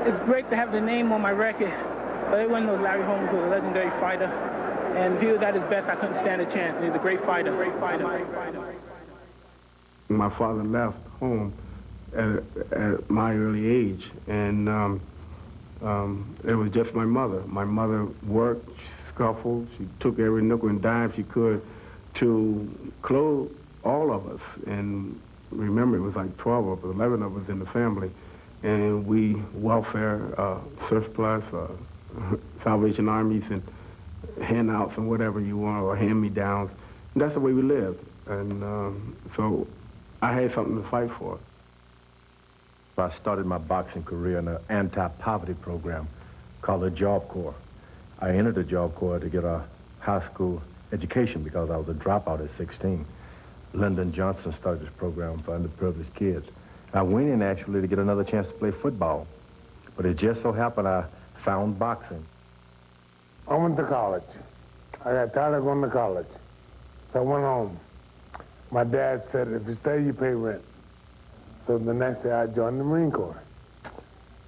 It's great to have the name on my record, but everyone knows Larry Holmes was a legendary fighter, and if he was at his best, I couldn't stand a chance. He's a great fighter. My father left home at my early age, and it was just my mother. My mother worked, scuffled, she took every nickel and dime she could to clothe all of us. And remember, it was like 12 of us, 11 of us in the family. And we welfare, surplus, Salvation Armies, and handouts and whatever you want, or hand-me-downs. And that's the way we lived. And so I had something to fight for. I started my boxing career in an anti-poverty program called the Job Corps. I entered the Job Corps to get a high school education because I was a dropout at 16. Lyndon Johnson started this program for underprivileged kids. I went in actually to get another chance to play football, but it just so happened I found boxing. I went to college. I got tired of going to college, so I went home. My dad said, if you stay, you pay rent. So the next day I joined the Marine Corps.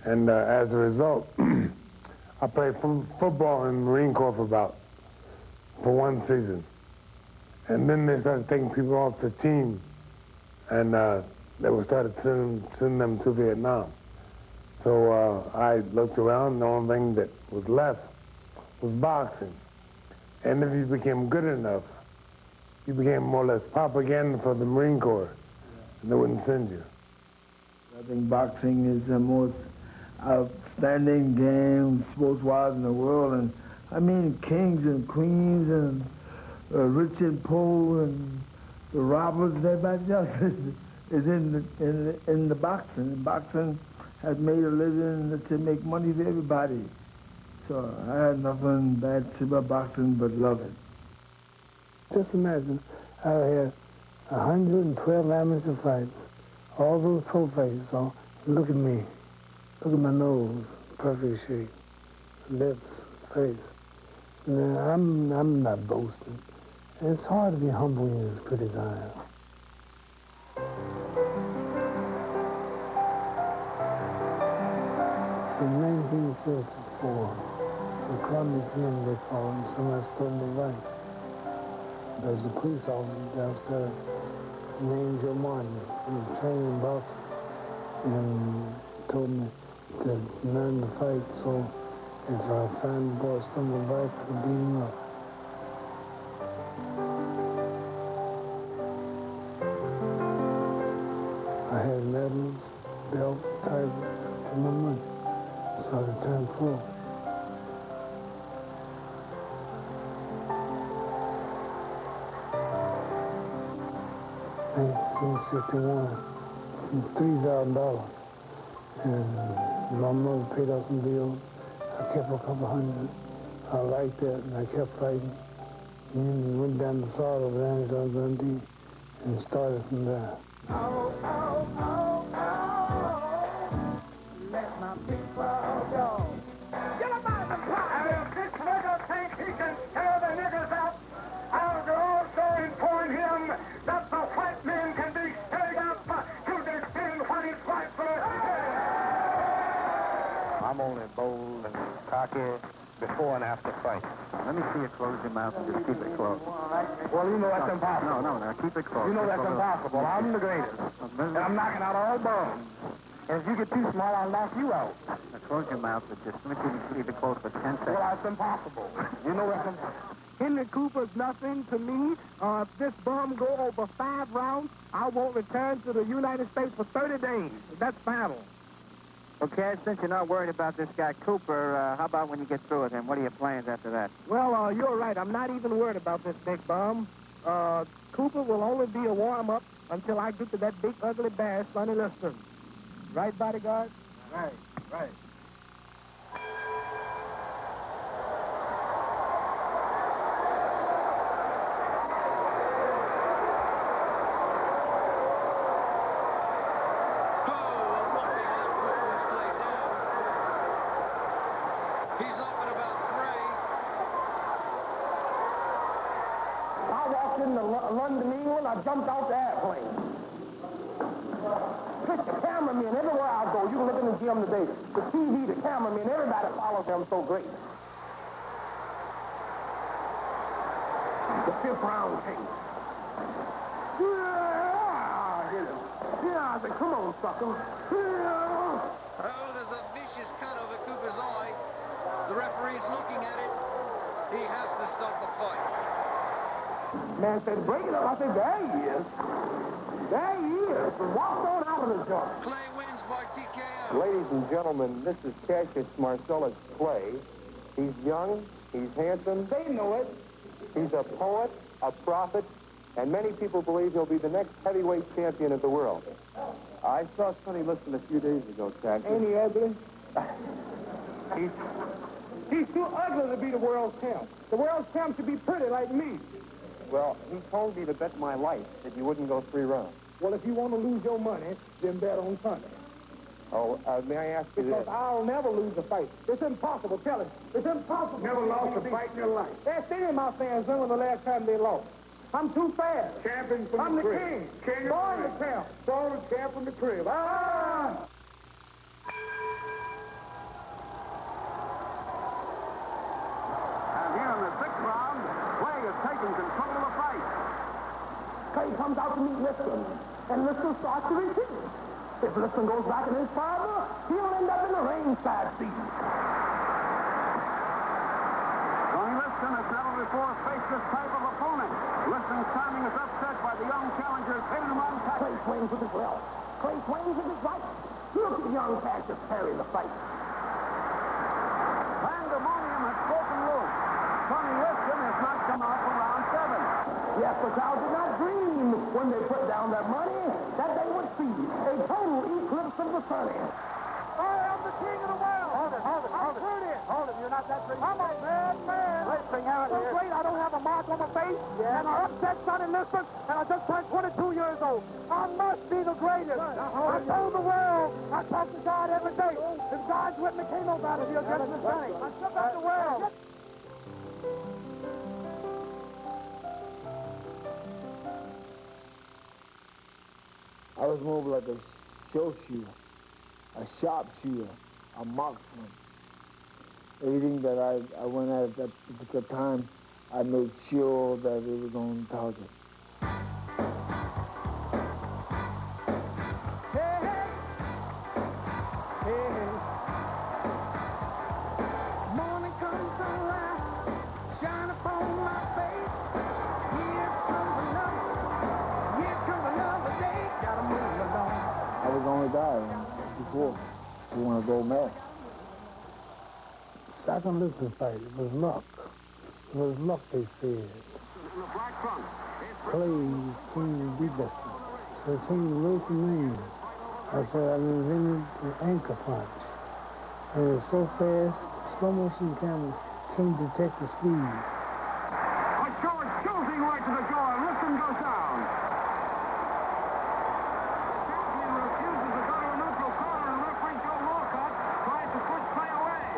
And as a result, I played football in the Marine Corps for one season. And then they started taking people off the team, and they started sending them to Vietnam. So I looked around, the only thing that was left was boxing. And if you became good enough, you became more or less propaganda for the Marine Corps, and they wouldn't send you. I think boxing is the most outstanding game sports-wise in the world. And I mean, kings and queens and rich and poor and the robbers and everybody else is in the boxing. And boxing has made a living to make money for everybody. So I had nothing bad to say about boxing but love it. Just imagine, I had 112 amateur fights, all those trophies. So look at me, look at my nose, perfect shape, lips, face. Now, I'm not boasting. It's hard to be humble when you're as good as I am. In 1954, the Columbia Gym, they called him, somebody stole my right. There's a police officer downstairs named Joe Martin. He was training boxing and told me to learn to fight, so if I find the boy stumbling back, I can beat him up. I had medals, belts, titles, and my money. So I turned pro. 1961, $3,000. And my mother paid off some bills. I kept a couple hundred. I liked that, and I kept fighting. And then went down to Florida with Angela Grundy and started from there. Oh, oh, oh, oh, let my people go. Get him out of the pot! If this nigger think he can tear the niggers out, I'll go also inform him that the white man can be stirred up to defend what is rightfully his. I'm only bold and cocky before and after fight. Let me see you close your mouth and just keep it closed. Well, you know that's impossible. No, keep it closed. You know that's impossible. I'm the greatest. And I'm knocking out all bums. And if you get too small, I'll knock you out. Now close your mouth, but just let me keep it closed for 10 seconds. Well, that's impossible. You know that's impossible. Henry Cooper's nothing to me. If this bum go over 5 rounds, I won't return to the United States for 30 days. That's final. Okay, since you're not worried about this guy Cooper, how about when you get through with him? What are your plans after that? Well, you're right. I'm not even worried about this big bum. Cooper will only be a warm-up until I get to that big, ugly bear, Sonny Liston. Right, bodyguard? Right, right. London, England, I jumped out the airplane. Put the cameraman everywhere I go. You can look in the him today. The TV, the cameraman, everybody follows him so great. The fifth round came. Yeah, hit him. Yeah, I said, come on, sucker. Yeah. Oh, there's a vicious cut over Cooper's eye. The referee's looking at it. He has to stop the fight. Man said, break it up. I said, there he is. There he is. Walked on out of the joint. Clay wins by TKO. Ladies and gentlemen, this is Cassius Marcellus Clay. He's young, he's handsome. They know it. He's a poet, a prophet, and many people believe he'll be the next heavyweight champion of the world. I saw Sonny Liston a few days ago, Cassius. Ain't he ugly? He's too ugly to be the world champ. The world champ should be pretty like me. Well, he told me to bet my life that you wouldn't go 3 rounds. Well, if you want to lose your money, then bet on Sonny. Oh, may I ask you Because this? I'll never lose a fight. It's impossible, tell him. It's impossible. Never lost a fight in your life. Ask any of my fans when was the last time they lost. I'm too fast. Champion from I'm the the crib. king. Born the champ. Born the champ from the crib. Ah! And here in the 6th round, Clay is taking control of the fight. Clay comes out to meet Liston, and Liston starts to retreat. If Liston goes back in his father, he'll end up in the ringside seat. Tony Liston has never before faced this type of opponent. Liston's timing is upset by the young challenger's hitting him on top. Clay swings with his left. Clay swings with his right. Look at young Cassius carry the fight. Pandemonium has broken loose. Tony Liston has not come out for round 7. Yes, the crowd did not dream when they put down their money that they would see a total eclipse of the sun. I am the king of the world. Hold it. Hold it. You're not that great. I'm a bad man. So great, I don't have a mark on my face. Yeah. And I upset Sonny Liston, and I just turned 22 years old. I must be the greatest. I told the world. I talk to God every day. If God's with me, can't nobody be against me. I shook up the world. I was more like a show shooter, a sharpshooter, a marksman. Everything that I went at that particular time, I made sure that it was on target. Morning comes sunlight, shine upon my face. Here comes another day. Gotta move along. I was the only guy before who won a gold medal. Second Liston fight, it was luck. It was luck, they said. Clay came beat Liston. So it came to race the name. I said, I invented the anchor punch. And it was so fast, slow motion cameras can't detect the speed. A short shooting right to the jaw. Liston goes down. Champion refuses to go to a neutral corner, and referee Joe Walcott tries to push Clay away.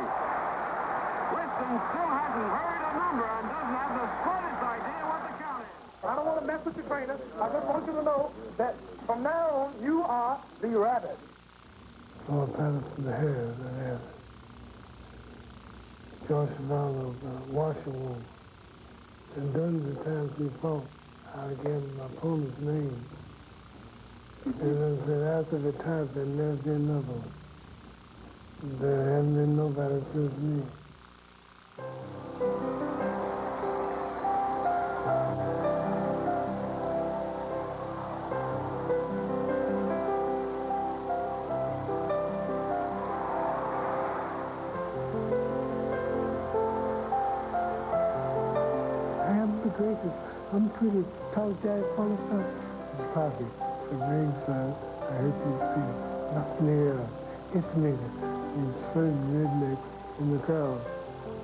Liston still hasn't heard a number and doesn't have the slightest idea what the count is. I don't want to mess with you, trainer. I just want you to know that from now on, you are the rabbit. So I patted from the hair, the rabbit. George Survival of the washing room. And dozens of times we fought, I gave my opponent's name. And I said, after the time, there never been another one. There hasn't been nobody since me. I'm pretty tall, Jack, full of stuff. It's Poppy. It's a grandson. I hate you to see. Not near. It's nigga. And certain rednecks in the crowd.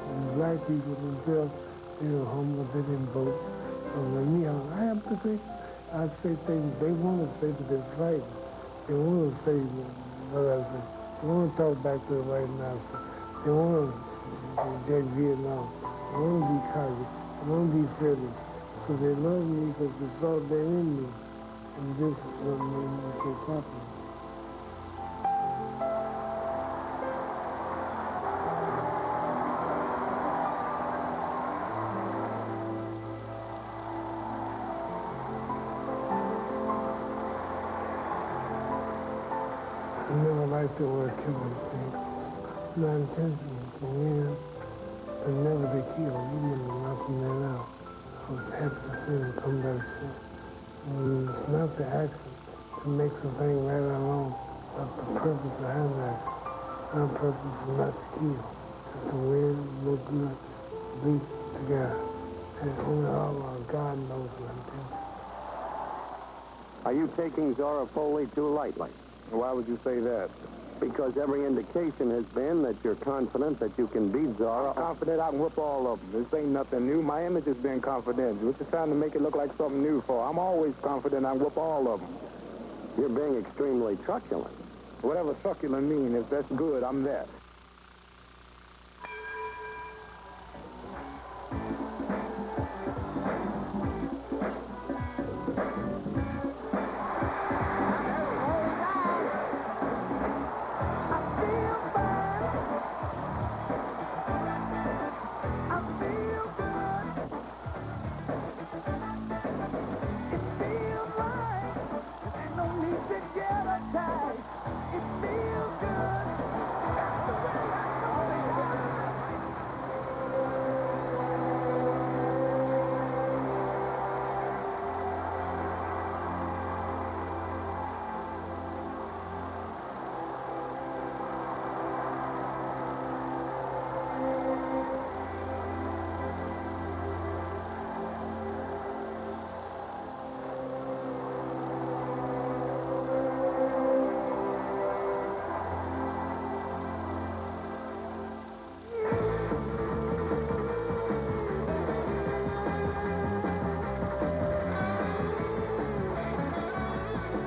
And black people themselves, they're homeless, they didn't vote. So when me, I am the great. I say things they want to say, but it's right. They want to say what I say. They want to talk back to the white master. They want to judge Vietnam. They want to be cocky. They want to be friendly. So they love me because it's all there in me. And this is what made me so popular. I never liked the word killing thing. It's not intentional to win, but never to kill. Even when they knock them in out, I was happy to see them come back to. It's not the action to make something right along, but the purpose behind that. Our purpose is not to kill, just to win, look good, be together. And only Allah, God knows what I'm doing. Are you taking Zora Foley too lightly? Why would you say that? Because every indication has been that you're confident that you can beat Zora. I'm confident I can whoop all of them. This ain't nothing new. My image has been confidential. What you trying to make it look like something new for? I'm always confident I can whoop all of them. You're being extremely truculent. Whatever truculent means, if that's good, I'm that.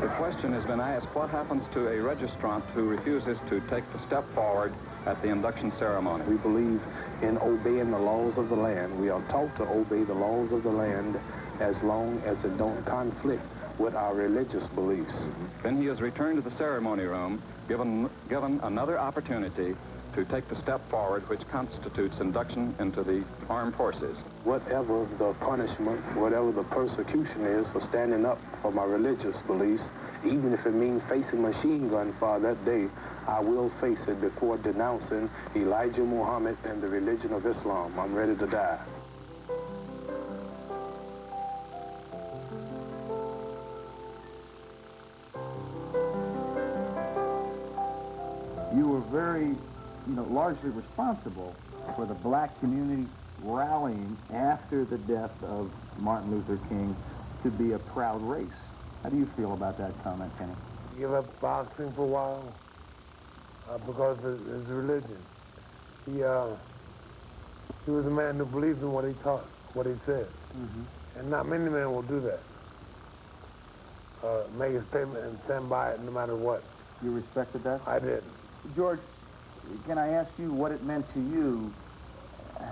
The question has been asked, what happens to a registrant who refuses to take the step forward at the induction ceremony? We believe in obeying the laws of the land. We are taught to obey the laws of the land as long as it don't conflict with our religious beliefs. Then he is returned to the ceremony room, given another opportunity to take the step forward which constitutes induction into the armed forces. Whatever the punishment, whatever the persecution is for standing up for my religious beliefs, even if it means facing machine gun fire that day, I will face it before denouncing Elijah Muhammad and the religion of Islam. I'm ready to die. You were very, largely responsible for the black community rallying after the death of Martin Luther King to be a proud race. How do you feel about that comment, Kenny? Give up boxing for a while because of his religion. He was a man who believed in what he taught, what he said. Mm-hmm. And not many men will do that. Make a statement and stand by it no matter what. You respected that? I did. George, can I ask you what it meant to you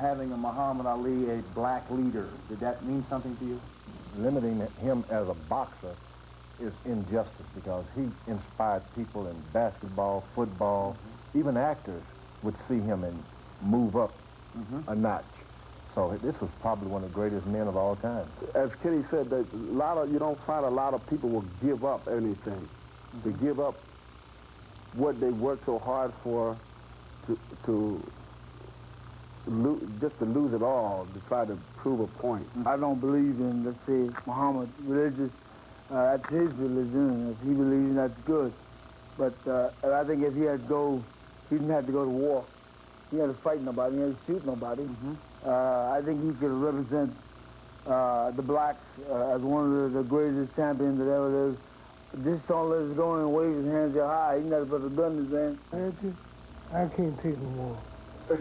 having a Muhammad Ali, a black leader? Did that mean something to you? Limiting him as a boxer is injustice because he inspired people in basketball, football, even actors would see him and move up a notch. So this was probably one of the greatest men of all time. As Kenny said, that you don't find a lot of people will give up anything. To give up what they worked so hard for, just to lose it all, to try to prove a point. I don't believe in, let's say, Muhammad religious. That's his religion. If he believes that's good. But I think if he had to go, he didn't have to go to war. He had to fight nobody. He had to shoot nobody. I think he could represent the blacks as one of the greatest champions that ever lived. Just don't let us go and wave his hands up high. He never put a gun in his hand. I can't take no more. You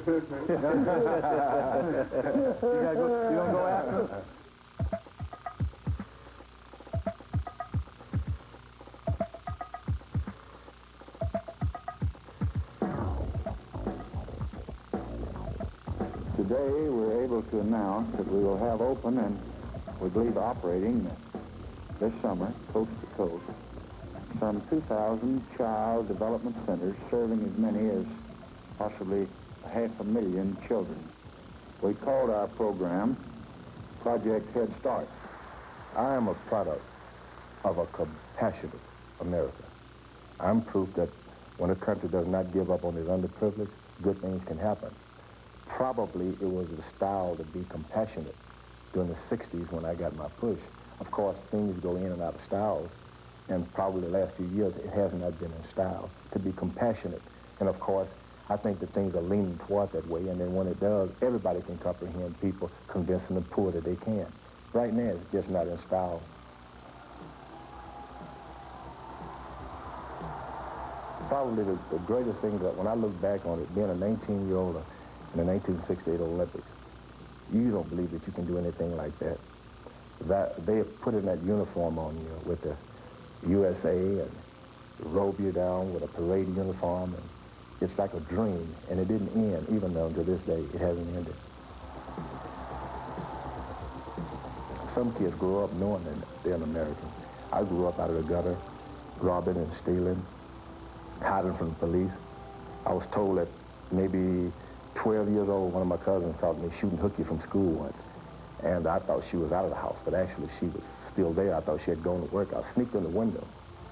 gonna go after him? Today, we're able to announce that we will have open and we believe operating this summer, coast to coast, some 2,000 child development centers serving as many as possibly 500,000 children. We called our program Project Head Start. I am a product of a compassionate America. I'm proof that when a country does not give up on its underprivileged, good things can happen. Probably it was the style to be compassionate during the 60s when I got my push. Of course, things go in and out of styles, and probably the last few years it has not been in style to be compassionate. And of course, I think that things are leaning toward that way, and then when it does, everybody can comprehend people convincing the poor that they can. Right now, it's just not in style. Probably the greatest thing that when I look back on it, being a 19-year-old in the 1968 Olympics, you don't believe that you can do anything like that. They put in that uniform on you with the USA and robe you down with a parade uniform, and it's like a dream, and it didn't end, even though to this day it hasn't ended. Some kids grow up knowing that they're an American. I grew up out of the gutter, robbing and stealing, hiding from the police. I was told that maybe 12 years old, one of my cousins caught me shooting hooky from school once. And I thought she was out of the house, but actually she was still there. I thought she had gone to work. I sneaked in the window.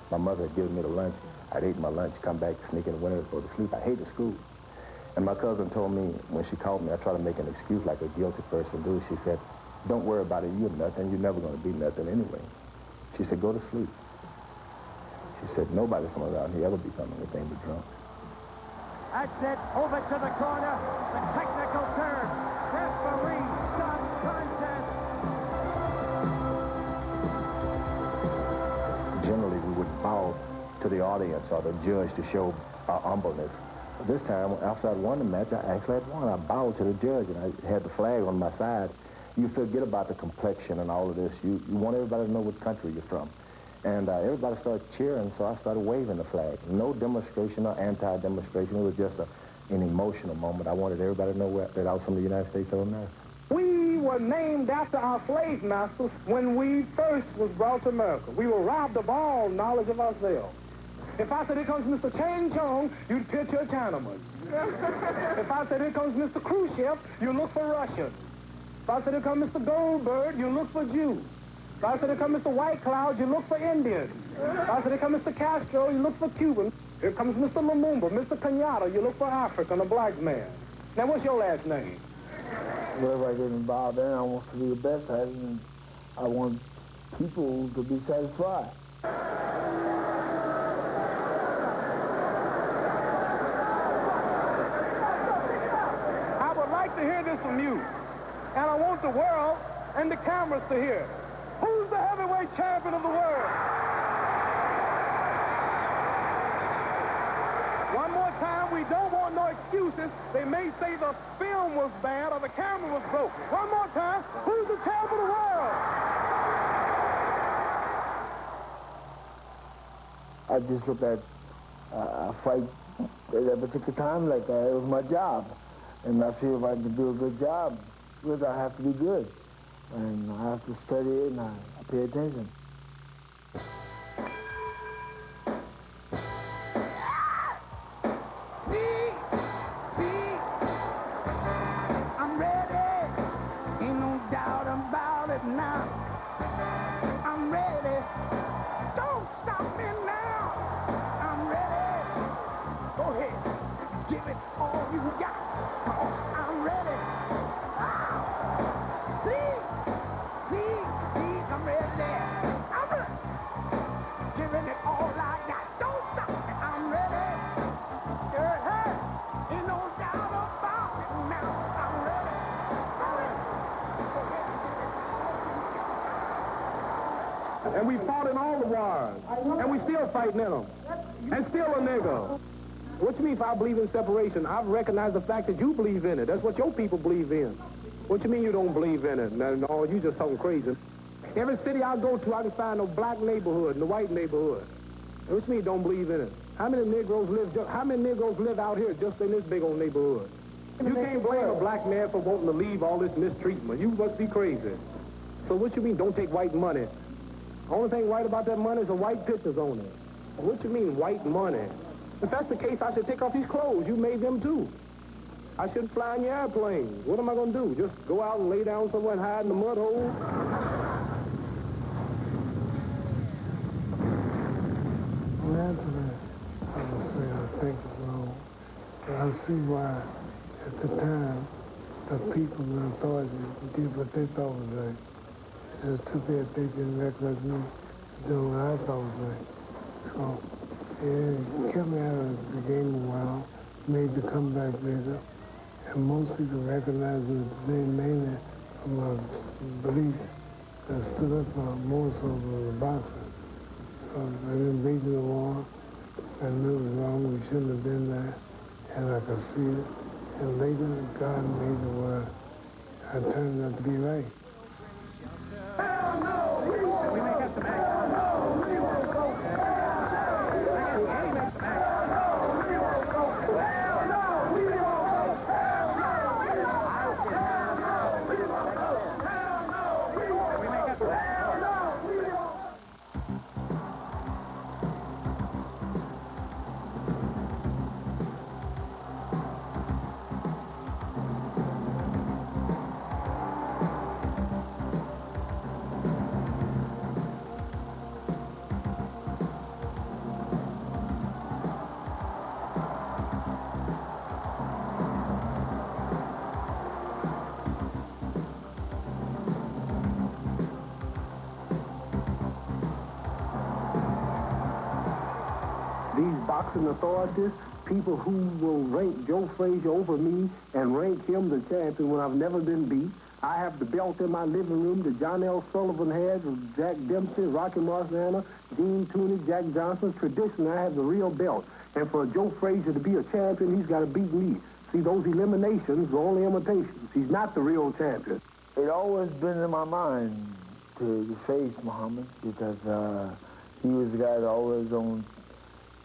My mother had given me the lunch. I'd eaten my lunch, come back, sneak in the window to go to sleep. I hated school. And my cousin told me, when she called me, I tried to make an excuse like a guilty person do. She said, don't worry about it, you're nothing. You're never going to be nothing anyway. She said, go to sleep. She said, nobody from around here ever become anything but drunk. That's it. Over to the corner. The technical term. Referee. Stop contest. Generally, we would bow to the audience or the judge to show our humbleness. This time, after I'd won the match, I actually had won. I bowed to the judge, and I had the flag on my side. You forget about the complexion and all of this. You want everybody to know what country you're from. And everybody started cheering, so I started waving the flag. No demonstration or anti-demonstration. It was just an emotional moment. I wanted everybody to know that I was from the United States of America. We were named after our slave masters when we first was brought to America. We were robbed of all knowledge of ourselves. If I said, here comes Mr. Chang Chong, you'd picture a Chinaman. If I said, here comes Mr. Khrushchev, you look for Russians. If I said, here comes Mr. Goldberg, you look for Jews. If I said, here comes Mr. White Cloud, you look for Indians. If I said, here comes Mr. Castro, you look for Cubans. Here comes Mr. Lumumba, Mr. Kenyatta, you look for African, a black man. Now, what's your last name? Wherever I get involved in, I want to be the best at it, and I want people to be satisfied. I would like to hear this from you, and I want the world and the cameras to hear. Who's the heavyweight champion of the world? One more time, we don't want no excuses. They may say the film was bad or the camera was broke. One more time, who's the champion of the world? I just look at a fight at that particular time like it was my job. And I feel if I can do a good job with it, I have to be good. And I have to study it, and I pay attention. I'm ready. Ain't no doubt about it now. I'm ready. Don't stop me now. I'm ready. Go ahead. Give it all you got. I'm ready. See, I'm ready. I'm ready. Giving it all I got. Don't stop me. I'm ready. Hey, ain't no doubt about it now. I'm ready. And we fought in all the wars. And we still fighting in them. And still a nigga. What you mean if I believe in separation? I've recognized the fact that you believe in it. That's what your people believe in. What you mean you don't believe in it? No, you just talking crazy. Every city I go to, I can find a black neighborhood and a white neighborhood. What you mean you don't believe in it? How many Negroes live out here just in this big old neighborhood? You can't blame a black man for wanting to leave all this mistreatment. You must be crazy. So what you mean don't take white money? The only thing white about that money is the white pictures on it. What you mean white money? If that's the case, I should take off these clothes. You made them too. I shouldn't fly in your airplane. What am I going to do? Just go out and lay down somewhere and hide in the mud hole? Anthony, I would say think is wrong. But I see why, at the time, the people, the authorities, did what they thought was right. It's just too bad they didn't recognize me doing what I thought was right. So it kept me out of the game a while, made the comeback later, and most people recognize me as being mainly from my beliefs that stood up for more so than the boxing. So I didn't beat the war. I knew it was wrong. We shouldn't have been there, and I could see it. And later, God made it where I turned out to be right. These boxing authorities, people who will rank Joe Frazier over me and rank him the champion when I've never been beat. I have the belt in my living room that John L. Sullivan had, Jack Dempsey, Rocky Marciano, Gene Tooney, Jack Johnson. Traditionally, I have the real belt. And for Joe Frazier to be a champion, he's got to beat me. See, those eliminations are only imitations. He's not the real champion. It always been in my mind to face Muhammad because he was the guy that always on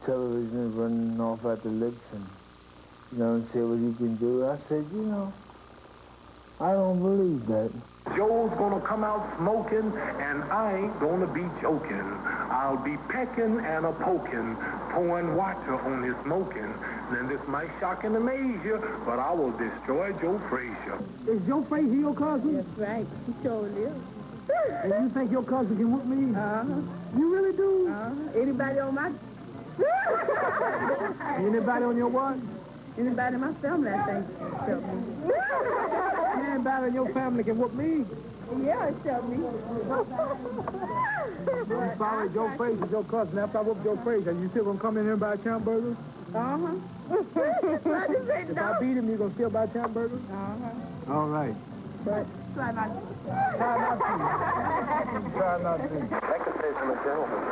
television running off at the lips and, and say what he can do. I said, I don't believe that. Joe's gonna come out smoking, and I ain't gonna be joking. I'll be pecking and a poking, pouring water on his smoking. Then this might shock and amaze you, but I will destroy Joe Frazier. Is Joe Frazier your cousin? That's right. He sure is. And you think your cousin can whoop me? Uh-huh. You really do? Uh-huh. Anybody on my... Anybody on your what? Anybody in my family, I think, can help me. Anybody in your family can whoop me? Yeah, it's help me. I'm sorry, Joe Frazier's your cousin. After I whoop Joe Frazier, you still gonna come in here and buy champ burgers? Uh-huh. If I beat him, you gonna still buy champ burgers? Uh-huh. All right. But try not to. Try not to. Try not to. I can say from a gentleman.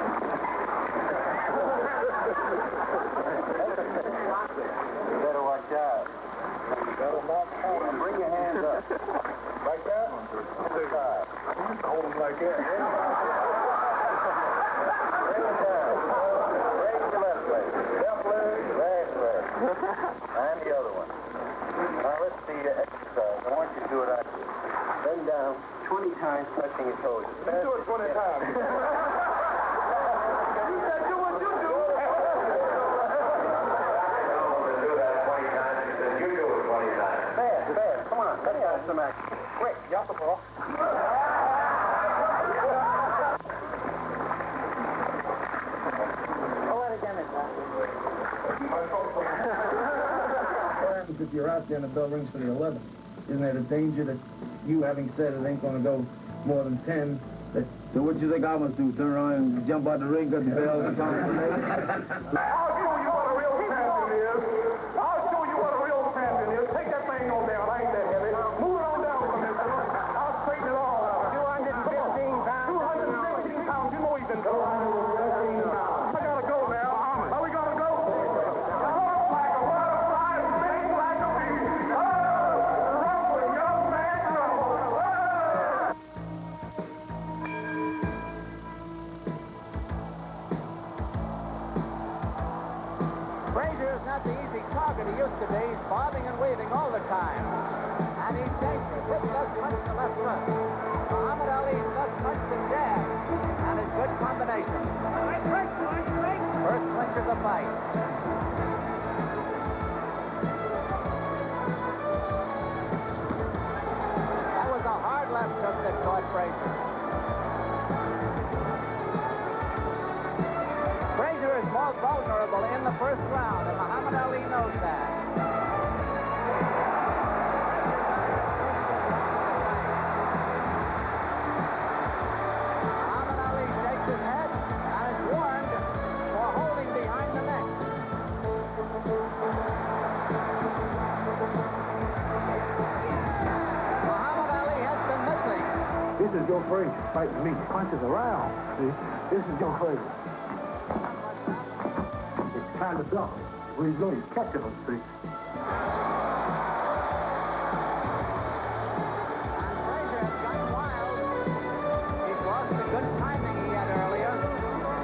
You better watch out. Bring your hands up. Like that? Other side. Hold them like that. Bring it down. Raise the left leg. Left leg, right leg. And the other one. Now let's see the exercise. I want you to do it like this. Bend down 20 times, touching your toes. You do it 20 times. You said do what you do. Fast. Come on. Let's have some action. Quick, jump the ball. If you're out there and the bell rings for the 11th, isn't there a danger that you, having said it ain't going to go more than 10, so what you think I must do? Turn around and jump out the ring, got the bell, and I'll show you what a real champion is. I'll show you what a real champion is. Take that thing on down. I ain't that heavy. Move it on down, Commissioner. I'll straighten it all out. 215 pounds. 215 pounds. You know he's been told. I gotta go now. Are we gonna go? Like a butterfly, sting like a bee. Rumble, young man, rumble. Frazier's not the easy target he used to be. He's bobbing and weaving all the time. And he's dangerous. His left punch to left front. Muhammad Ali's left punch to jab. And his good combination. First clinch of the fight. That was a hard left hook that caught Frazier. Frazier is more vulnerable in the first round, and Muhammad is Joe Frazier fighting me. Punches around. See? This is Joe Frazier. It's kind of duck. Where he's going, he's catching him, see? Good timing he had earlier.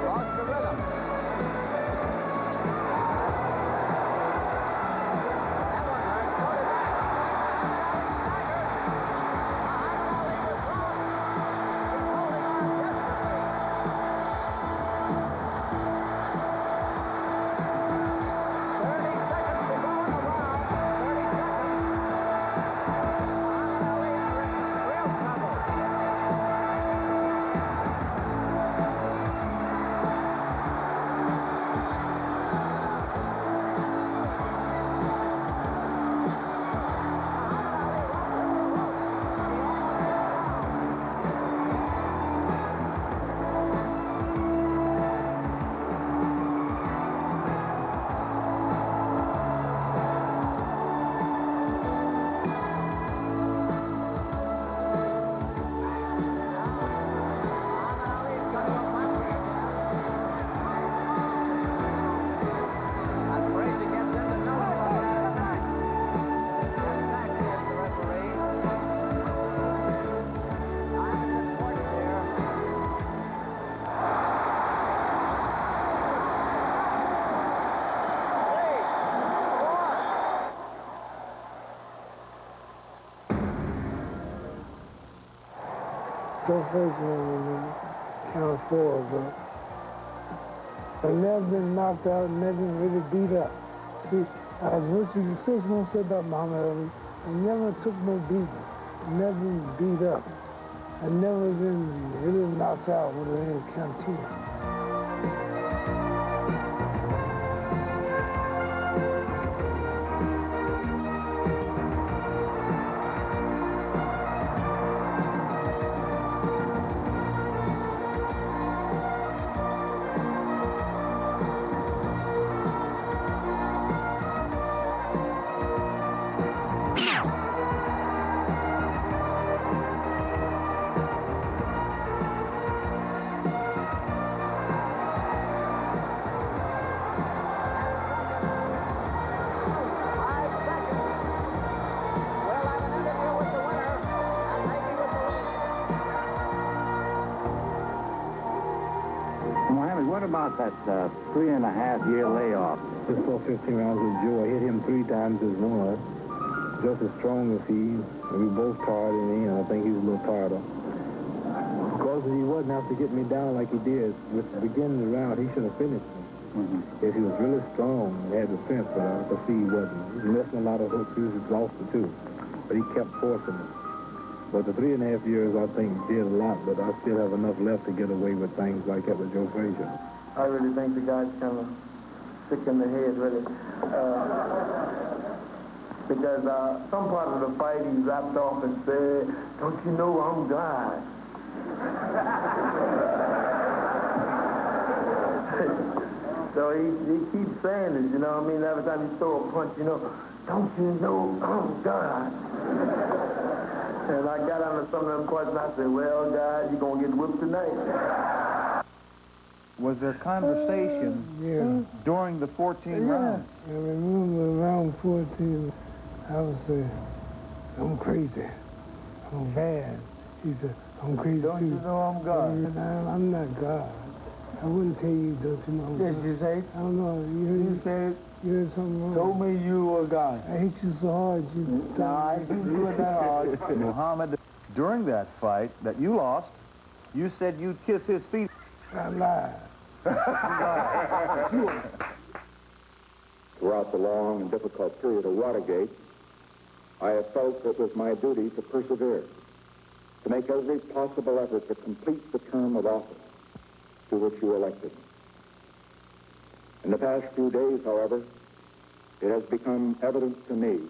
Lost the rhythm. That one hurt. So did that. Joe Frazier count of 4, but I've never been knocked out, never been really beat up. See, as Richard the Sixth one said about Muhammad Ali, I never took no beating, never been beat up. I never been really knocked out with an count 10. What about that 3.5-year layoff? Just fought 15 rounds with Joe. I hit him 3 times as one. Just as strong as he. We both tired in the end. I think he was a little tired. Because he wasn't out to get me down like he did. With the beginning of the round, he should have finished me. If he was really strong and had the strength, but I could see he wasn't. He was missing a lot of hooks. He was exhausted too. But he kept forcing it. But the 3.5 years, I think, did a lot, but I still have enough left to get away with things like that with Joe Frazier. I really think the guy's kind of sick in the head, really. Because some part of the fight he rapped off and said, "Don't you know I'm God?" So he keeps saying it, you know what I mean? Every time he throw a punch, you know, "Don't you know I'm God?" And I got under some of them questions. I said, "Well, God, you're going to get whipped tonight." Was there conversation during the 14 rounds? I remember round 14, I was saying, "I'm crazy. I'm bad." He said, "I'm crazy Don't too." you know I'm God? I'm not God. I wouldn't tell you, don't you know I'm God? Yes, you say. I don't know. You said, you heard something wrong. told me you were God. I hit you so hard, you... No, I didn't do it that hard. Muhammad, during that fight that you lost, you said you'd kiss his feet. I lied. Throughout the long and difficult period of Watergate, I have felt it was my duty to persevere, to make every possible effort to complete the term of office to which you elected me. In the past few days, however, it has become evident to me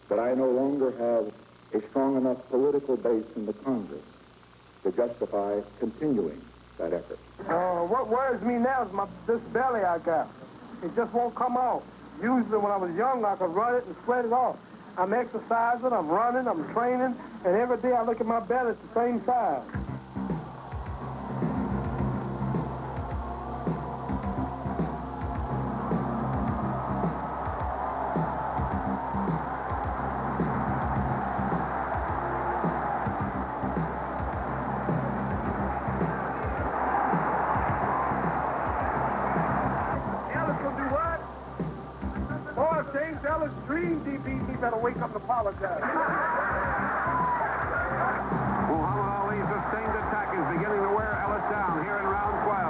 that I no longer have a strong enough political base in the Congress to justify continuing that effort. What worries me now is this belly I got. It just won't come off. Usually when I was young, I could run it and sweat it off. I'm exercising, I'm running, I'm training, and every day I look at my belt, it's the same size. Better wake up and apologize. Muhammad Ali's sustained attack is beginning to wear Ellis down here in round 12.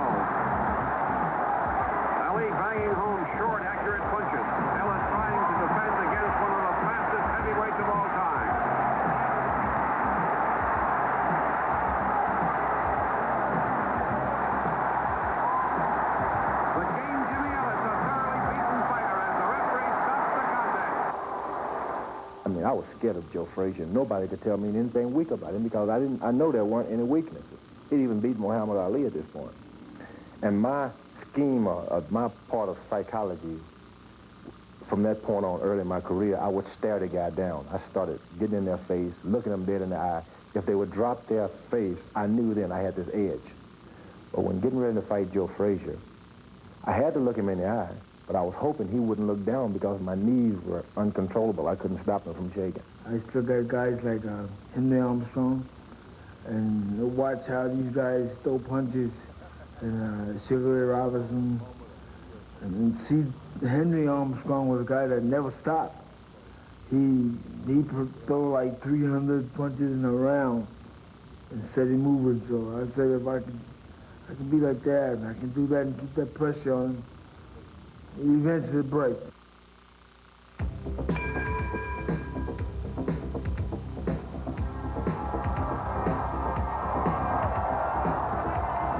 Ali banging home short, accurate punches. Ellis trying to defend against one of the fastest heavyweights of all time. The game Jimmy Ellis, a thoroughly beaten fighter, as the referee stops the contest. I mean, I was scared of Joe Frazier. Nobody could tell me anything weak about him because I know there weren't any weaknesses. He'd even beat Muhammad Ali at this point. And my scheme, my part of psychology, from that point on early in my career, I would stare the guy down. I started getting in their face, looking them dead in the eye. If they would drop their face, I knew then I had this edge. But when getting ready to fight Joe Frazier, I had to look him in the eye. But I was hoping he wouldn't look down because my knees were uncontrollable. I couldn't stop him from shaking. I used to look at guys like Henry Armstrong and watch how these guys throw punches and Sugar Ray Robinson. And see, Henry Armstrong was a guy that never stopped. He throw like 300 punches in a round and steady moving. So I said if I could be like that and I can do that and keep that pressure on him, he eventually break.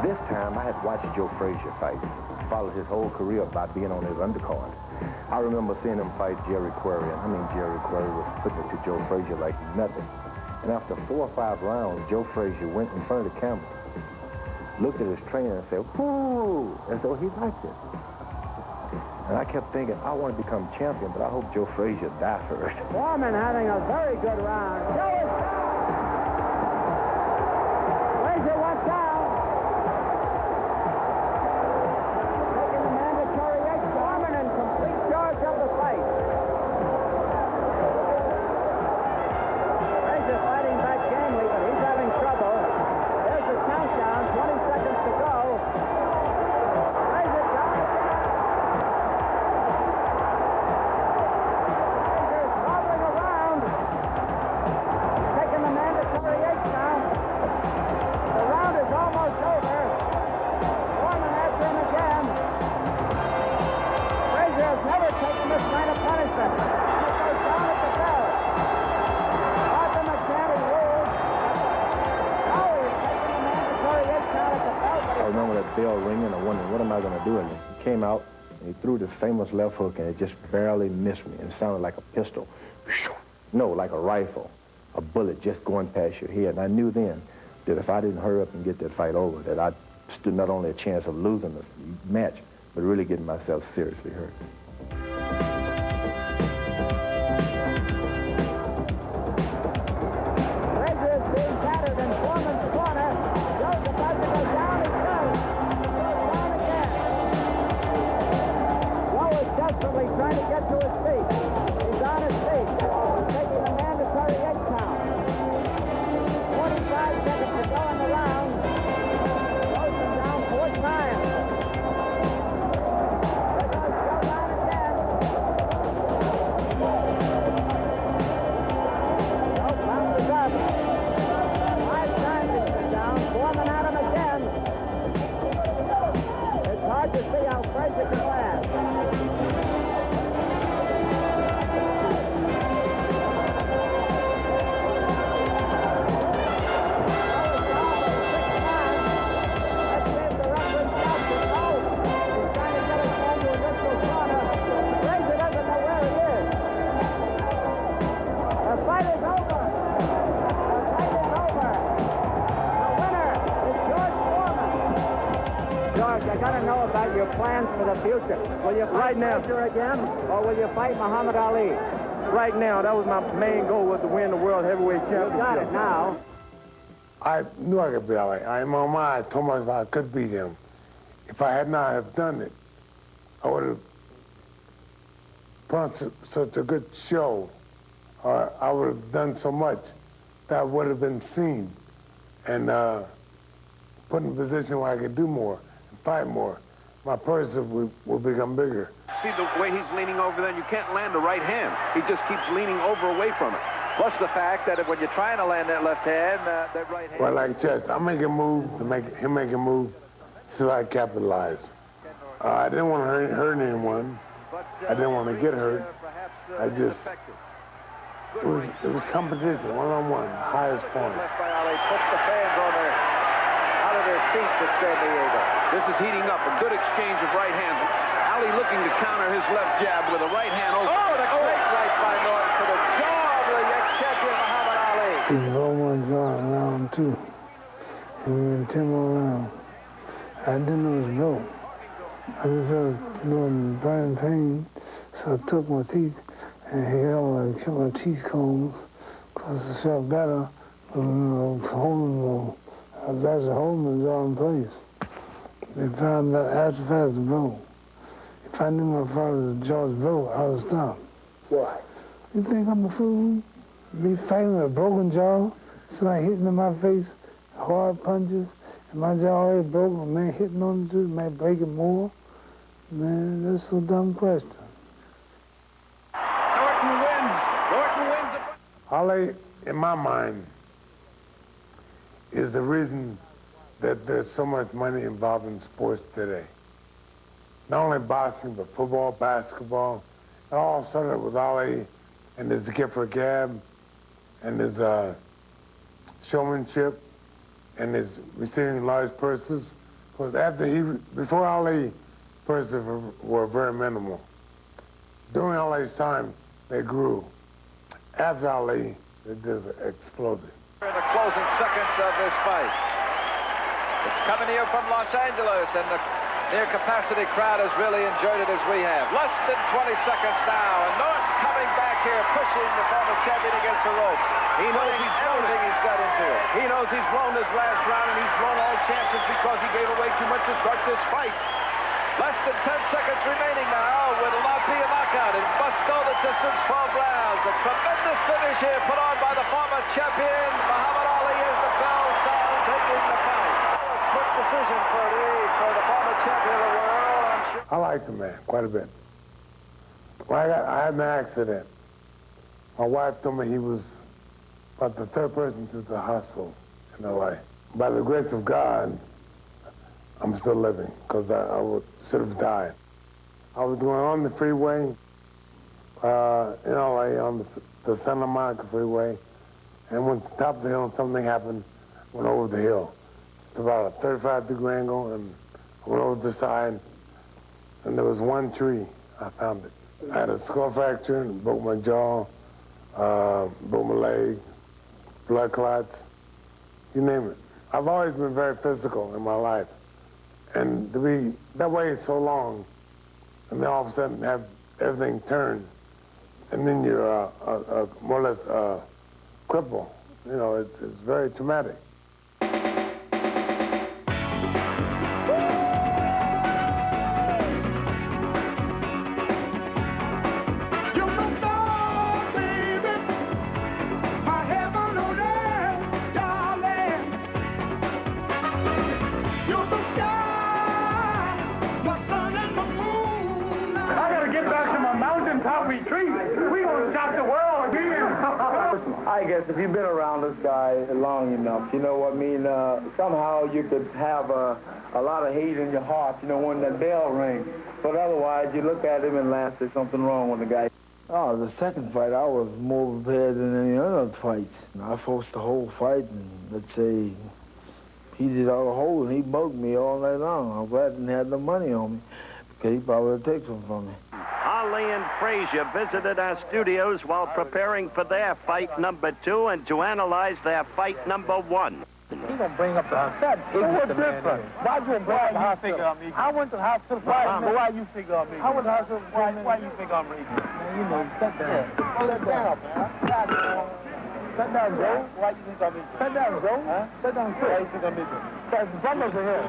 This time, I had watched Joe Frazier fight. Followed his whole career by being on his undercard. I remember seeing him fight Jerry Query, and I mean Jerry Query was putting it to Joe Frazier like nothing. And after 4 or 5 rounds, Joe Frazier went in front of the camera, looked at his trainer and said, "Whoo," as though he liked it. And I kept thinking, I want to become champion, but I hope Joe Frazier die first. Foreman having a very good round. Joe is down. Frazier went down. Taking the mandatory X. Foreman in complete charge of the fight. Frazier fighting back gamely, but he's having trouble. There's the countdown, 20 seconds to go. Frazier got it. I remember that bell ringing and wondering, what am I going to do? And he came out and he threw this famous left hook and it just barely missed me. And it sounded like a pistol. No, like a rifle. A bullet just going past your head. And I knew then that if I didn't hurry up and get that fight over, that I stood not only a chance of losing the match, but really getting myself seriously hurt. Frazier is being battered in Foreman's corner. Joe's about to go down. He goes. Goes down again. Joe is desperately trying to get to his feet. He's on his feet. He's taking a mandatory 8 count. 45 seconds to go in the round. Goes him down 4 times. There goes Joe down again. Joe bounces up. 5 times he's been down. Foreman at him again. It's hard to see how Frazier can last. I got to know about your plans for the future. Will you fight Frazier again, or will you fight Muhammad Ali? right now, that was my main goal, was to win the World Heavyweight Championship. You got it now. I knew I could beat Ali. In my mind, I told myself I could beat him. If I had not have done it, I would have put on such a good show, or I would have done so much that I would have been seen and put in a position where I could do more and fight more. My person would become bigger. See the way he's leaning over then, you can't land the right hand. He just keeps leaning over away from it. Plus the fact that when you're trying to land that left hand, that right hand... Well, like chess, I make a move to make him make a move so I capitalize. I didn't want to hurt anyone. I didn't want to get hurt. I just... It was competition, one-on-one, highest point. Left by Ali puts the fans on out of their seats at San Diego. This is heating up. A good exchange of right hands. Ali looking to counter his left jab with a right hand. Oh, the great right by Norton to the jaw of the ex-champion Muhammad Ali. He rolled my jaw around too. And we went 10 more rounds. I didn't know it was broke. I just felt burning pain, so I took my teeth and kept my teeth combs because it felt better. But I was actually holding the jaw in place. They found out after fast it broke. If I knew my father's jaw was broke, I would have stopped. Why? You think I'm a fool? Me fighting with a broken jaw, somebody hitting in my face, hard punches, and my jaw already broke, a man hitting on it too, man breaking more? Man, that's a dumb question. Norton wins. Norton wins. Ali, in my mind, is the reason that there's so much money involved in sports today. Not only boxing, but football, basketball. It all started with Ali and his gift for gab and his showmanship and his receiving large purses. Because before Ali, purses were very minimal. During Ali's time, they grew. After Ali, they just exploded. In the closing seconds of this fight. It's coming here from Los Angeles, and the near-capacity crowd has really enjoyed it as we have. Less than 20 seconds now, and Norton coming back here, pushing the former champion against the rope. He knows he's everything he's got into it. He knows he's blown his last round, and he's blown all chances because he gave away too much to start this fight. Less than 10 seconds remaining now. Will it not be a knockout? It must go the distance, 12 rounds. A tremendous finish here put on by the former champion, Muhammad Ali, as the bell sounds, taking the fight. A split decision for the former champion of the world. I'm sure. I like the man quite a bit. When I had an accident, my wife told me he was about the third person to the hospital in L.A. By the grace of God, I'm still living, because I should have died. I was going on the freeway in L.A. on the Santa Monica freeway, and went to the top of the hill and something happened, went over the hill. It's about a 35-degree angle, and I went over the side, and there was one tree. I found it. I had a skull fracture, broke my jaw, broke my leg, blood clots, you name it. I've always been very physical in my life. And to be that way so long, and then all of a sudden have everything turned, and then you're more or less crippled. You know, it's very traumatic. I guess if you've been around this guy long enough, you know what I mean, somehow you could have a lot of hate in your heart, you know, when that bell rings. But otherwise, you look at him and laugh, there's something wrong with the guy. Oh, the second fight, I was more prepared than any other fights. I forced the whole fight, and let's say he did all the whole, and he bugged me all night long. I'm glad he didn't have no money on me, because he probably would take some from me. Ali and Frazier visited our studios while preparing for their fight number 2 and to analyze their fight number 1. gonna bring up the hospital. What's different? Why you bring up the hospital? I went to the hospital. Why you figure on me? I went to the hospital. Why you figure on me? Man, you know, sit down. Sit down, man. Sit down, Joe. Why you think I'm missing? Sit down, Joe. Huh? Sit down, quick. Why you think I'm missing? Because some of us are here.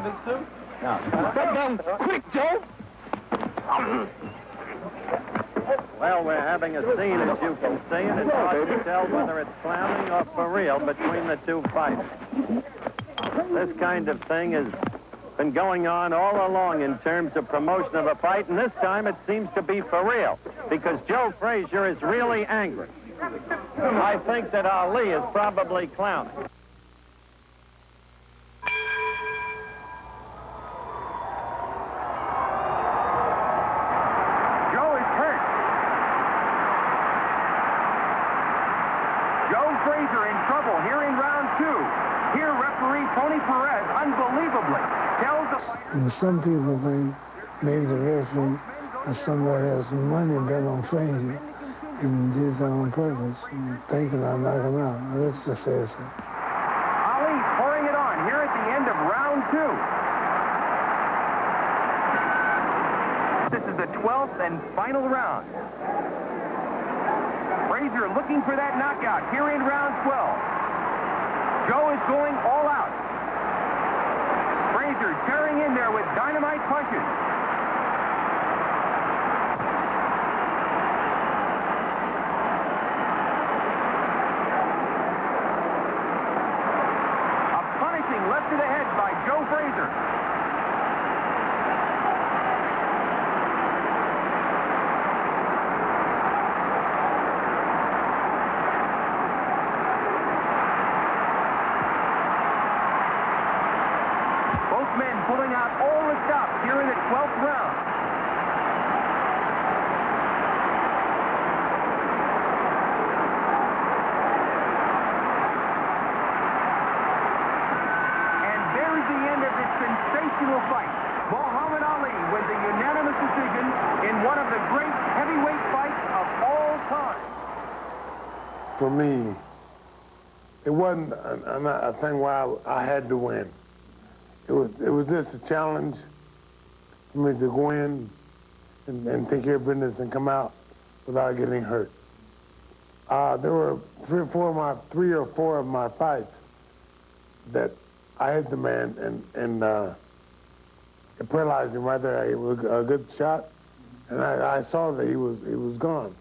No. Sit down, quick, Joe. Well, we're having a scene, as you can see, and it's hard to tell whether it's clowning or for real between the two fighters. This kind of thing has been going on all along in terms of promotion of a fight, and this time it seems to be for real, because Joe Frazier is really angry. I think that Ali is probably clowning. Joe is hurt. Joe Frazier in trouble here in round 2. Here, referee Tony Perez, unbelievably, tells the fighter... And some people think maybe the referee or somebody has some money bet on Frazier and did that on purpose, thinking I'll knock him out. Let's just say so. Ali pouring it on here at the end of round 2. This is the 12th and final round. Frazier looking for that knockout here in round 12. Joe is going all out. Frazier tearing in there with dynamite punches. Left to the head by Joe Frazier. Both men pulling out all the stops here in the 12th round. Sensational fight. Muhammad Ali with a unanimous decision in one of the great heavyweight fights of all time. For me, it wasn't a thing where I had to win. It was just a challenge for me to go in and take care of business and come out without getting hurt. There were three or four of my fights that I hit the man and it paralyzed him right there. It was a good shot, and I saw that he was gone.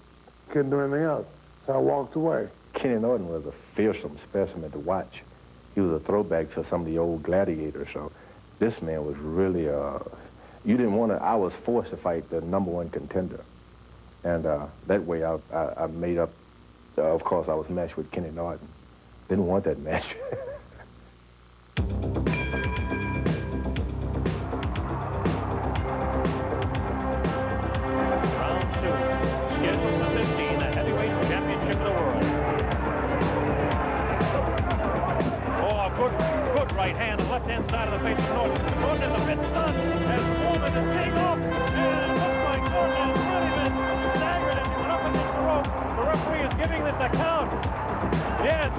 Couldn't do anything else, so I walked away. Kenny Norton was a fearsome specimen to watch. He was a throwback to some of the old gladiators. So this man was really you didn't want to. I was forced to fight the #1 contender, and that way I made up. Of course, I was matched with Kenny Norton. Didn't want that match. Good right hand, the left-hand side of the face of Norton. Norton in the mid-stun as Foreman is getting off. And it looks like Norton has really been staggered and up against the rope. The referee is giving this a count. Yes,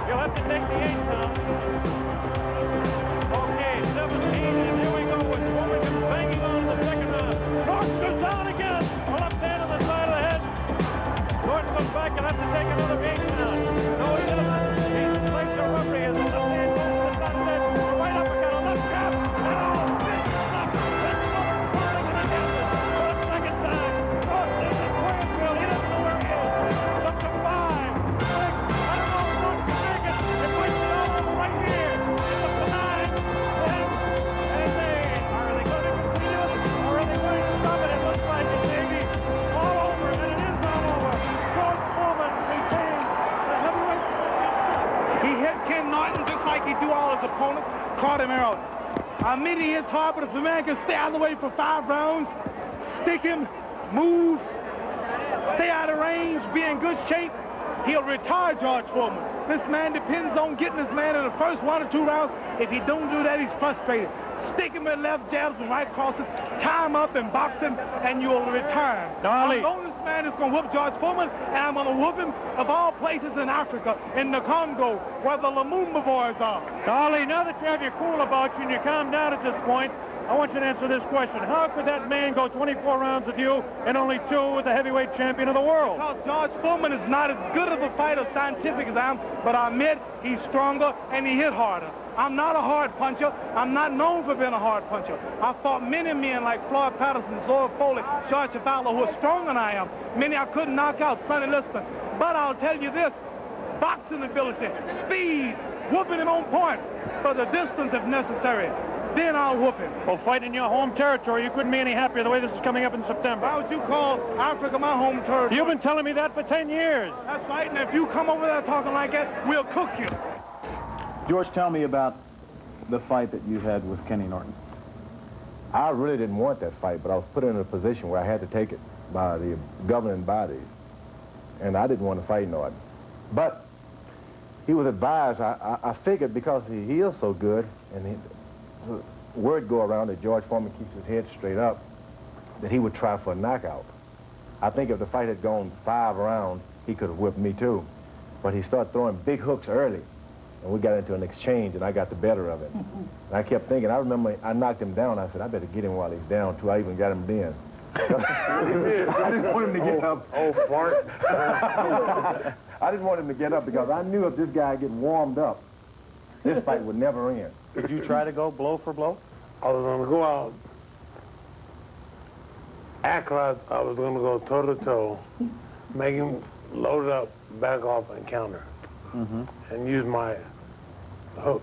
you'll have to take the 8 count. Okay, 17, and here we go with Foreman banging on in the second round. Norton goes down again. A left hand on the side of the head. Norton comes back and has to take another 8 count. No, he doesn't. He's placed the referee as the left hand. Right uppercut, a left jab, and oh, big stop. That's Norton falling in the distance for the second time. Norton is in Grandville. He doesn't know where he is. It's up to 5, 6. I don't know if Norton can make it. It might be all over right here. It's up to 9, 10, and 8. Are they going to complete it, or are they going to stop it? It looks like it may be all over, and it is all over. George Foreman maintains the heavyweight. He hit Ken Norton just like he do all his opponents. Caught him early. I mean, he hits hard, but if the man can stay out of the way for 5 rounds, stick him, move, stay out of range, be in good shape, he'll retire George Foreman. This man depends on getting this man in the first 1 or 2 rounds. If he don't do that, he's frustrated. stick him with left jabs and right crosses, tie him up in boxing, and you'll return. Ali. I'm the only man that's going to whoop George Foreman, and I'm going to whoop him of all places in Africa, in the Congo, where the Lumumba boys are. Ali, now that you have your cool about you and you calm down at this point, I want you to answer this question. How could that man go 24 rounds with you and only 2 with the heavyweight champion of the world? Because George Foreman is not as good of a fighter scientific as I am, but I admit he's stronger and he hit harder. I'm not a hard puncher. I'm not known for being a hard puncher. I fought many men like Floyd Patterson, Zoe Foley, George Fowler, who are stronger than I am. Many I couldn't knock out, Sonny Liston. But I'll tell you this, boxing ability, speed, whooping him on point for the distance if necessary. Then I'll whoop him. Well, fighting in your home territory, you couldn't be any happier the way this is coming up in September. Why would you call Africa my home territory? You've been telling me that for 10 years. That's right, and if you come over there talking like that, we'll cook you. George, tell me about the fight that you had with Kenny Norton. I really didn't want that fight, but I was put in a position where I had to take it by the governing bodies. And I didn't want to fight Norton. But he was advised, I figured because he is so good, and word go around that George Foreman keeps his head straight up, that he would try for a knockout. I think if the fight had gone 5 rounds, he could have whipped me too. But he started throwing big hooks early, and we got into an exchange, and I got the better of it. And I kept thinking, I remember I knocked him down. I said, I better get him while he's down, too. I even got him then. I didn't want him to get up. Oh, fart. I didn't want him to get up because I knew if this guy get warmed up, this fight would never end. Did you try to go blow for blow? I was going to go out, act like I was going to go toe-to-toe, make him load up, back off, and counter, and use my hook.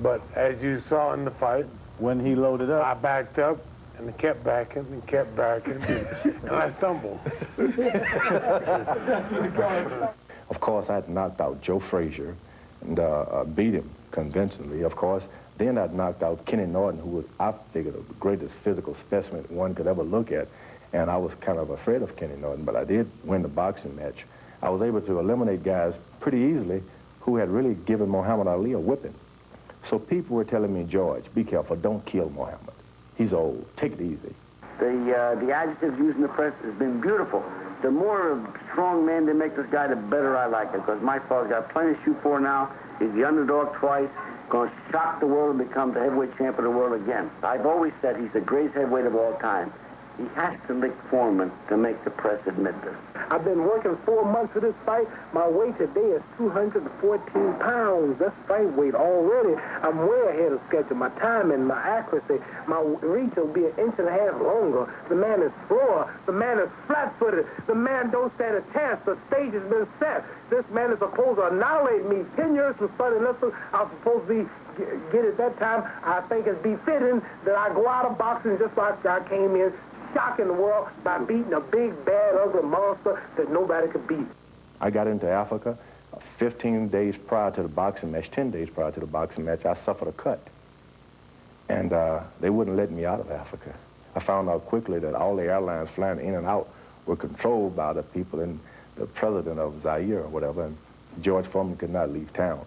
But as you saw in the fight, when he loaded up, I backed up and kept backing and kept backing, and I stumbled. Of course, I'd knocked out Joe Frazier and beat him convincingly, of course. Then I'd knocked out Kenny Norton, who was, I figured, the greatest physical specimen one could ever look at. And I was kind of afraid of Kenny Norton, but I did win the boxing match. I was able to eliminate guys pretty easily who had really given Muhammad Ali a whipping. So people were telling me, George, be careful, don't kill Muhammad. He's old, take it easy. The adjectives used in the press has been beautiful. The more strong man they make this guy, the better I like it, because my fellow's got plenty to shoot for now. He's the underdog twice, going to shock the world and become the heavyweight champion of the world again. I've always said he's the greatest heavyweight of all time. He has to lick Foreman to make the press admit this. I've been working 4 months for this fight. My weight today is 214 pounds. That's fight weight already. I'm way ahead of schedule. My timing, my accuracy, my reach will be 1.5 inches longer. The man is slower. The man is flat-footed. The man don't stand a chance. The stage has been set. This man is supposed to annihilate me. 10 years from Sonny Liston, I'm supposed to be get at that time. I think it's befitting that I go out of boxing just like I came in, shocking the world by beating a big, bad, ugly monster that nobody could beat. I got into Africa 15 days prior to the boxing match, 10 days prior to the boxing match. I suffered a cut, and they wouldn't let me out of Africa. I found out quickly that all the airlines flying in and out were controlled by the people in the president of Zaire or whatever, and George Foreman could not leave town.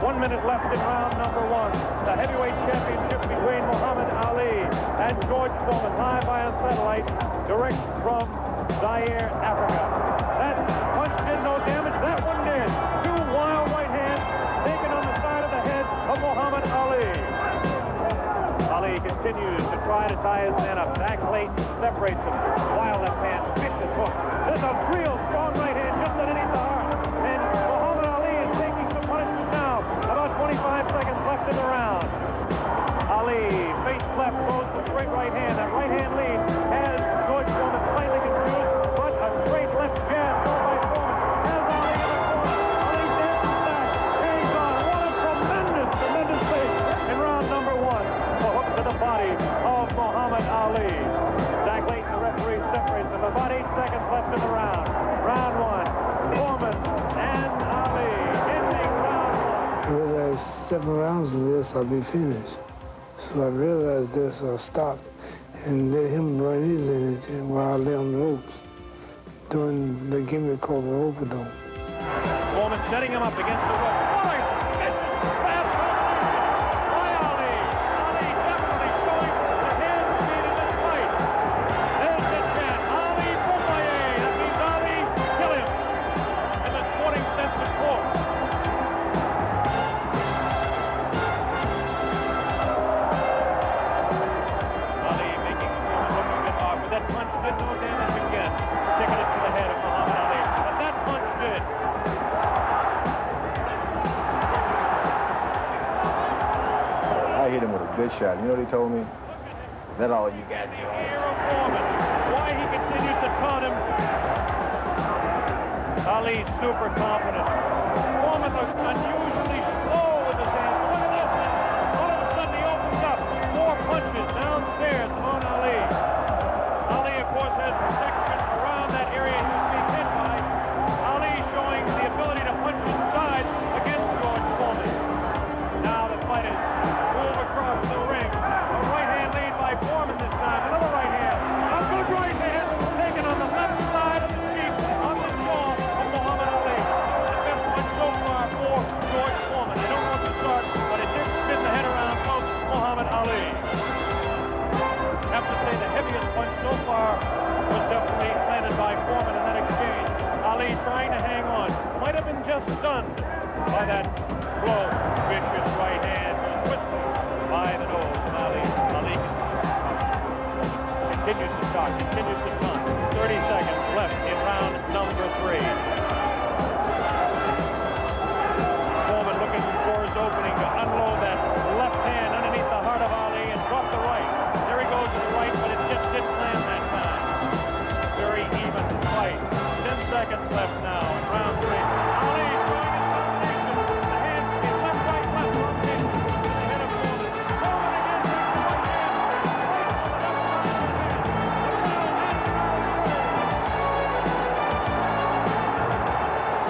1 minute left in round number 1. The heavyweight championship between Muhammad Ali and George Foreman, live via satellite, direct from Zaire, Africa. That punch did no damage. That one did. 2 wild right hands taken on the side of the head of Muhammad Ali. Ali continues to try to tie his man up. Back late, separates him. Wild left hand, vicious hook. There's a real strong right hand just underneath the heart. And Muhammad Ali is taking some punishment now. About 25 seconds left in the round. Ali, face left, throws the straight right hand. That right hand lead has George Foreman slightly confused, but a straight left jab thrown by Foreman has Ali in the corner. Ali dances back, hangs on. What a tremendous, tremendous face in round number 1. A hook to the body of Muhammad Ali. Zach Layton, the referee, separates them. About 8 seconds left in the round. Round 1, Foreman and Ali ending round 1. I realized 7 rounds of this, I'll be finished. So I realized this, I'll stop and let him run his energy while I lay on the ropes. They gave me a call to overdose. Foreman setting him up against the rope. What a vicious fast by Ali. Ali definitely showing the hand speed in this fight. There's the chant. Ali Boumaier. That means Ali, kill him. In the sporting sense, of course. Ali making Foreman look a bit hard, but that punch did no damage again. Sticking it to the head of Muhammad Ali. But that punch did. I hit him with a good shot. You know what he told me? That's all you got. Why he continues to taunt him. Ali's super confident. Foreman looks unusually slow with his hands. Look at this. All of a sudden he opens up. 4 punches downstairs on Ali. Ali, of course, has protection around that area he's being hit by. Ali showing the ability to punch inside against George Foreman. Now the fight is move across the ring. A right hand lead by Foreman this time. Another right hand. A good right hand taken on the left side of the cheek on the jaw of Muhammad Ali. The best one so far for George Foreman. I don't know what to start, but it did spin the head around of Muhammad Ali. I have to say the heaviest punch so far was definitely landed by Foreman in that exchange. Ali trying to hang on. Might have been just stunned by that blow. Vicious right hand twisted by the nose of Ali. Ali continues to shock, continues to taunt. 30 seconds left in round number 3. Foreman looking for his opening to unload that left hand underneath the heart of Ali and drop the right. There he goes to the right, but it just didn't land that time. Very even fight. 10 seconds left now in round 3. Ali showing his domination. The hand speed, left, right, left, rotation. The head of Foreman. Foreman again takes the right hand.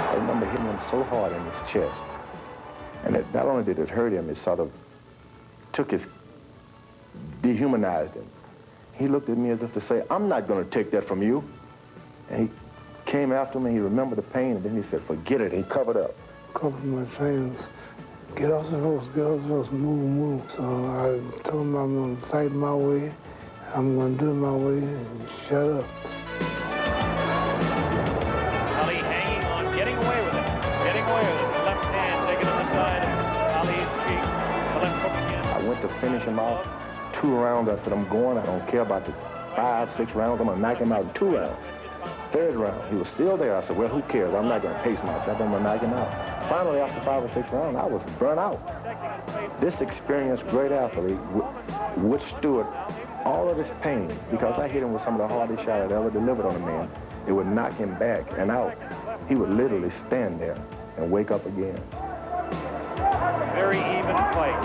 I remember hitting him so hard in his chest. And it, not only did it hurt him, it sort of dehumanized him. He looked at me as if to say, I'm not going to take that from you. And he came after me, he remembered the pain, and then he said, forget it. He covered up. Covered my trainers. Get off the ropes, move, move. So I told him I'm going to fight my way. I'm going to do it my way, and shut up. Ali hanging on, getting away with it. Getting away with it. The left hand taken on the side of Ali's cheek. The left hook again. I went to finish him off. 2 rounds, I said, I'm going. I don't care about the 5, 6 rounds. I'm going to knock him out in 2 rounds. 3rd round, he was still there. I said, well, who cares? I'm not going to pace myself. I'm going to knock him out. Finally, after 5 or 6 rounds, I was burnt out. This experienced great athlete withstood all of this pain because I hit him with some of the hardest shots I'd ever delivered on a man. It would knock him back and out. He would literally stand there and wake up again. Very even fight.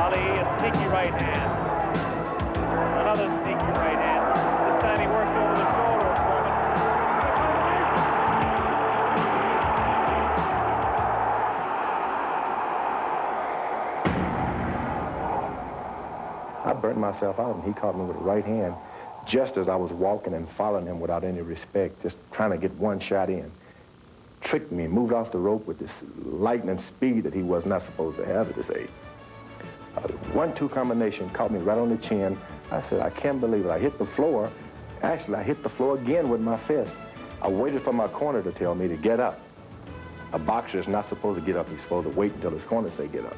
Ali, a sneaky right hand. Another sneaky right hand. This time he worked over the shoulder of Foreman. I burnt myself out, and he caught me with a right hand just as I was walking and following him without any respect, just trying to get one shot in. Tricked me, moved off the rope with this lightning speed that he was not supposed to have at this age. 1-2 combination caught me right on the chin. I said, I can't believe it. I hit the floor. Actually, I hit the floor again with my fist. I waited for my corner to tell me to get up. A boxer is not supposed to get up. He's supposed to wait until his corner say get up.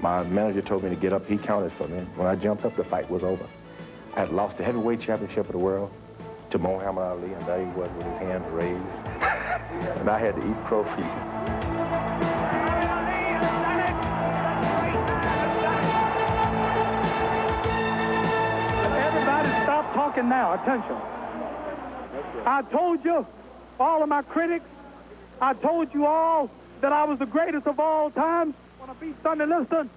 My manager told me to get up. He counted for me. When I jumped up, the fight was over. I had lost the heavyweight championship of the world to Muhammad Ali, and there he was with his hands raised. And I had to eat crow feet. Everybody stop talking now. Attention. I told you, all of my critics, I told you all that I was the greatest of all time when I beat Sonny Liston.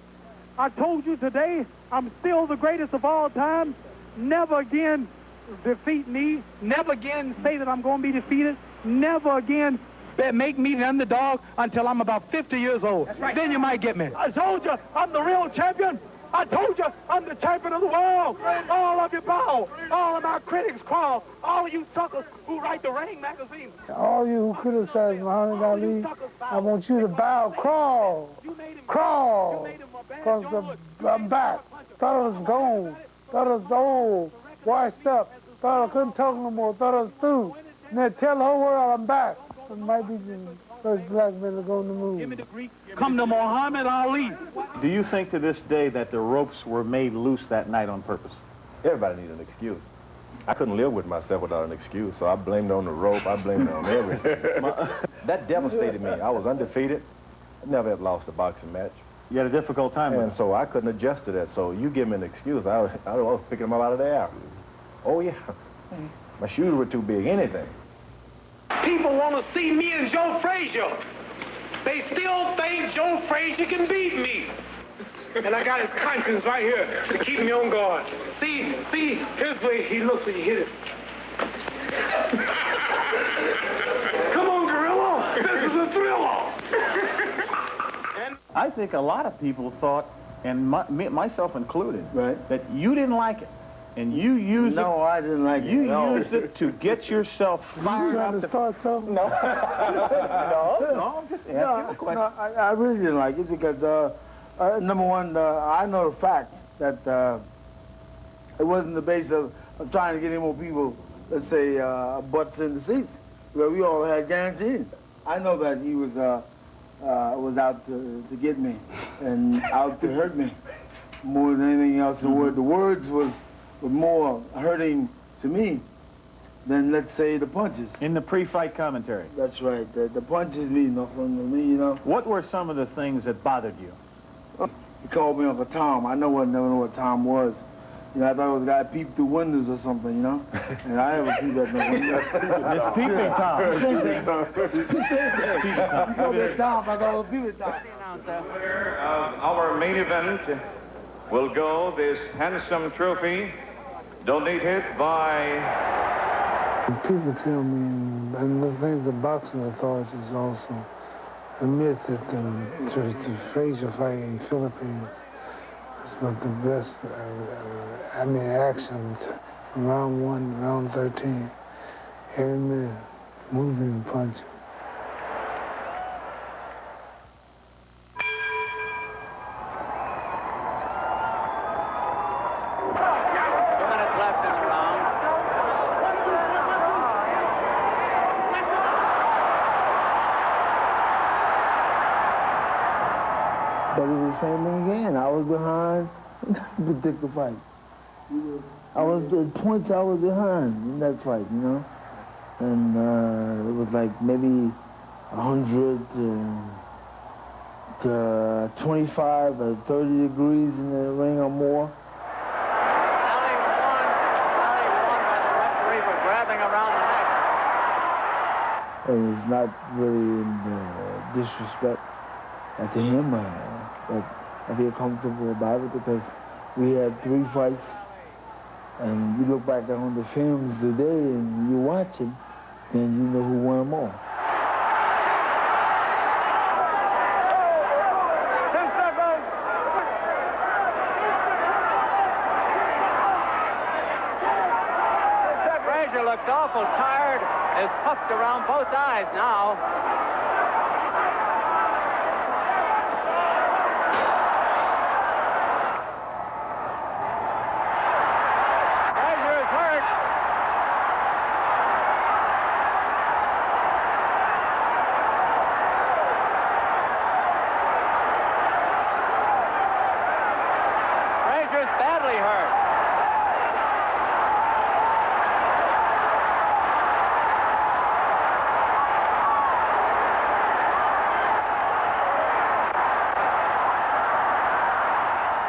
I told you today I'm still the greatest of all time. Never again defeat me. Never again say that I'm going to be defeated. Never again make me the underdog until I'm about 50 years old. Right. Then you might get me. I told you I'm the real champion. I told you, I'm the champion of the world. All of you bow. All of my critics crawl. All of you suckers who write the Ring magazine. All you who criticize Muhammad Ali, I want you to bow, crawl, crawl, because I'm back. Thought I was gone, thought I was old, washed up, thought I couldn't talk no more, thought I was through. And then tell the whole world I'm back. It might be the first black man to go on the moon. Come to Muhammad Ali. Do you think to this day that the ropes were made loose that night on purpose? Everybody needs an excuse. I couldn't live with myself without an excuse, so I blamed it on the rope. I blamed it on everything. That devastated me. I was undefeated. I never had lost a boxing match. You had a difficult time with it. And so I couldn't adjust to that. So you give me an excuse, I was picking them up out of the air. Oh, yeah. My shoes were too big, anything. People want to see me and Joe Frazier. They still think Joe Frazier can beat me. And I got his conscience right here to keep me on guard. See, here's the way he looks when you hit him. Come on, gorilla. This is a thriller. I think a lot of people thought, and myself included, that you didn't like it. And you used it. No, I didn't like it. You used it to get yourself fired up. You trying to start something? No. No, I'm just asking a question. No, I really didn't like it because, number one, I know the fact that it wasn't the base of trying to get any more people, let's say, butts in the seats. Well, we all had guarantees. I know that he was out to get me and out to hurt me more than anything else. The words was more hurting to me than, let's say, the punches. In the pre-fight commentary. That's right. The punches mean nothing to me, you know. What were some of the things that bothered you? He called me Uncle Tom. I never know what Tom was. You know, I thought it was a guy that peeped through windows or something, you know? And I never peeped at no window. It's peeping Tom. Tom. I thought it was peeping Tom. Our main event will go this handsome trophy donated by... People tell me, and I think the boxing authorities also admit that the Frazier fight in the Philippines was the best, action from round 1 to round 13. Every minute, moving and punching. But it was the same thing again. I was behind the particular fight. I was the points I was behind in that fight, you know. And it was like maybe 100 to 25 or 30 degrees in the ring or more. Ali won by the referee for grabbing around the neck. And it's not really in disrespect to him, but I feel comfortable about it because we had 3 fights, and you look back on the films today and you watch them, then you know who won them all. Frazier looks awful tired, is puffed around both eyes now.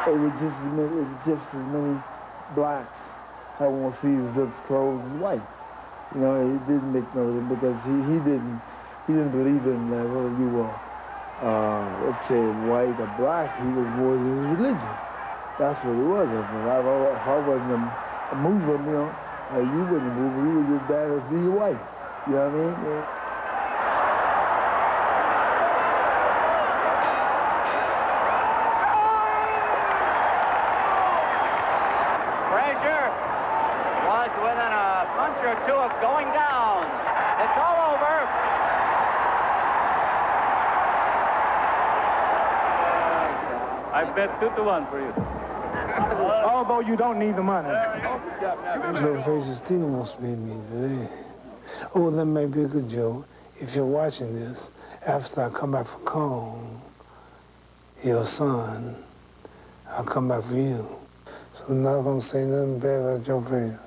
It was just as many blacks that want to see his lips closed as white. You know, it didn't make no difference because he didn't believe in whether you were, let's say, white or black. He was more in his religion. That's what it was. If I wasn't a Muslim, you know, you wouldn't move. You were just bad as being white. You know what I mean? Yeah. Frazier was within a punch or two of going down. It's all over. I bet 2-1 for you. Although you don't need the money. Joe Frazier still wants to meet me today. Oh, that may be a good joke. If you're watching this, after I come back from Cone, your son, I'll come back for you. So I'm not going to say nothing bad about Joe Frazier.